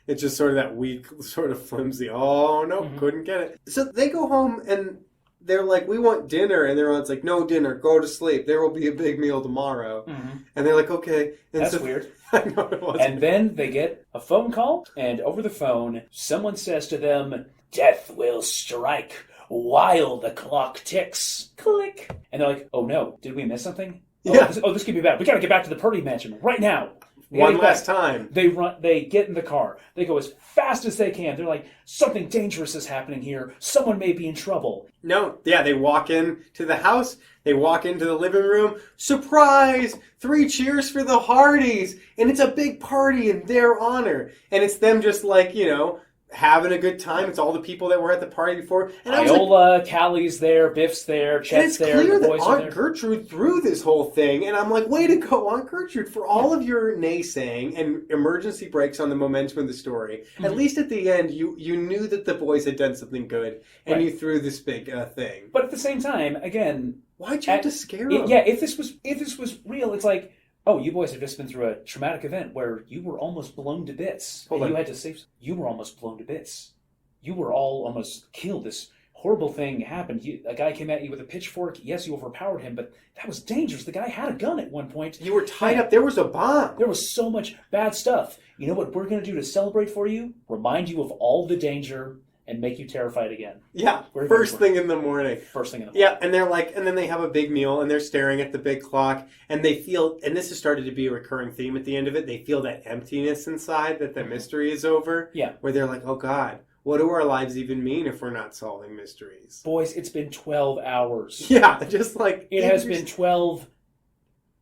It's just sort of that weak, sort of flimsy, couldn't get it. So they go home and they're like, we want dinner, and everyone's like, no dinner, go to sleep. There will be a big meal tomorrow. Mm-hmm. And they're like, okay. And That's weird. I know it was. And then they get a phone call, and over the phone, someone says to them, "Death will strike while the clock ticks." Click. And they're like, "Oh no, did we miss something? Yeah. This could be bad. We gotta get back to the Purdy Mansion right now." One last time. They run. They get in the car. They go as fast as they can. They're like, something dangerous is happening here. Someone may be in trouble. No, yeah, they walk in to the house. They walk into the living room. Surprise! 3 cheers for the Hardys, and it's a big party in their honor. And it's them just like, you know, having a good time. It's all the people that were at the party before. And Iola, Callie's there, Biff's there, Chet's there, it's clear the boys that are Aunt there. Gertrude threw this whole thing, and I'm like, way to go, Aunt Gertrude, for all of your naysaying and emergency brakes on the momentum of the story. Mm-hmm. At least at the end, you knew that the boys had done something good, and you threw this big thing. But at the same time, again, why'd you have to scare them? Yeah, if this was real, it's like, oh, you boys have just been through a traumatic event where you were almost blown to bits. You had to save. You were almost blown to bits. You were all almost killed. This horrible thing happened. A guy came at you with a pitchfork. Yes, you overpowered him, but that was dangerous. The guy had a gun at one point. You were tied up. There was a bomb. There was so much bad stuff. You know what we're going to do to celebrate for you? Remind you of all the danger and make you terrified again. Yeah, first thing in the morning. First thing in the morning. Yeah, and they're like, and then they have a big meal, and they're staring at the big clock, and they feel, and this has started to be a recurring theme at the end of it, they feel that emptiness inside, that the mystery is over. Yeah. Where they're like, oh God, what do our lives even mean if we're not solving mysteries? Boys, it's been 12 hours. Yeah, just like... It has been 12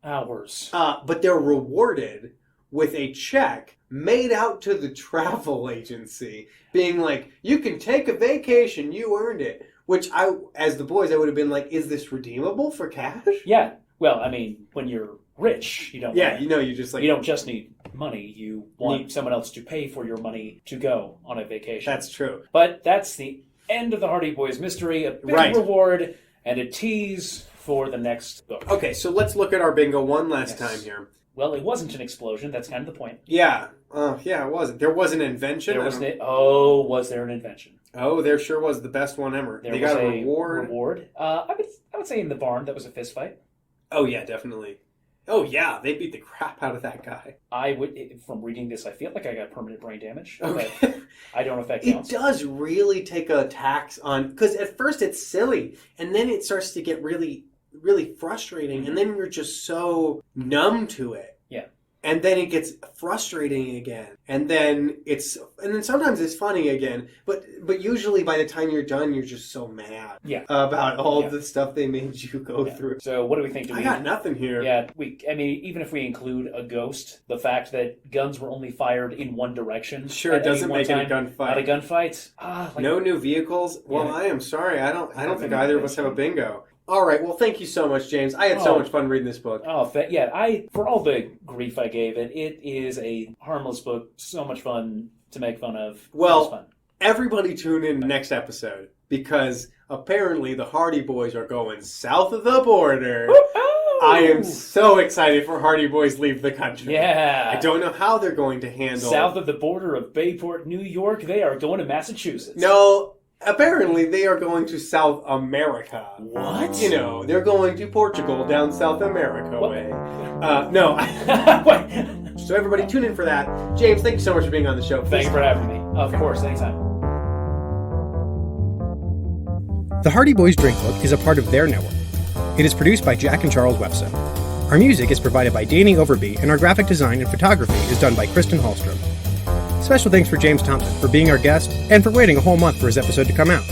hours. But they're rewarded with a check made out to the travel agency, being like, you can take a vacation, you earned it. Which as the boys, I would have been like, is this redeemable for cash? Yeah. Well, I mean, when you're rich, you don't... Yeah, you just like... You don't just need money. You want someone else to pay for your money to go on a vacation. That's true. But that's the end of the Hardy Boys mystery. A big reward and a tease for the next book. Okay, so let's look at our bingo one last time here. Well, it wasn't an explosion. That's kind of the point. Yeah. Yeah, it wasn't. There was an invention. Was there an invention? Oh, there sure was. The best one ever. They got a reward. I would say in the barn, that was a fist fight. Oh, yeah, definitely. Oh, yeah, they beat the crap out of that guy. From reading this, I feel like I got permanent brain damage. Okay. But I don't know if that counts. It does really take a tax on... Because at first it's silly, and then it starts to get really, really frustrating, and then you're just so numb to it. Yeah. And then it gets frustrating again. And then sometimes it's funny again. But usually by the time you're done, you're just so mad about all the stuff they made you go through. So what do we think? I got nothing here. Yeah, even if we include a ghost, the fact that guns were only fired in one direction. Sure, it doesn't make it a gunfight. Not a gunfight. No new vehicles? Well, I am sorry. I don't think either of us have a bingo. All right, well, thank you so much, James. I had so much fun reading this book. For all the grief I gave it, it is a harmless book, so much fun to make fun of. Well, everybody tune in next episode, because apparently the Hardy Boys are going south of the border. I am so excited for Hardy Boys Leave the Country. Yeah. I don't know how they're going to handle... South of the border of Bayport, New York, they are going to Massachusetts. No... Apparently, they are going to South America. What? They're going to Portugal down South America way. No. So everybody tune in for that. James, thank you so much for being on the show. Thanks for having me. Of course, anytime. The Hardy Boys Drink Book is a part of their network. It is produced by Jack and Charles Webster. Our music is provided by Danny Overby, and our graphic design and photography is done by Kristen Hallstrom. Special thanks for James Thompson for being our guest and for waiting a whole month for his episode to come out.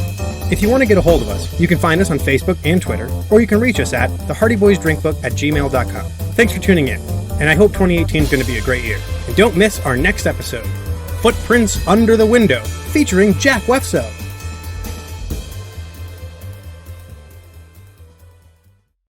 If you want to get a hold of us, you can find us on Facebook and Twitter, or you can reach us at thehardyboysdrinkbook@gmail.com. Thanks for tuning in, and I hope 2018 is going to be a great year. And don't miss our next episode, Footprints Under the Window, featuring Jack Wefso.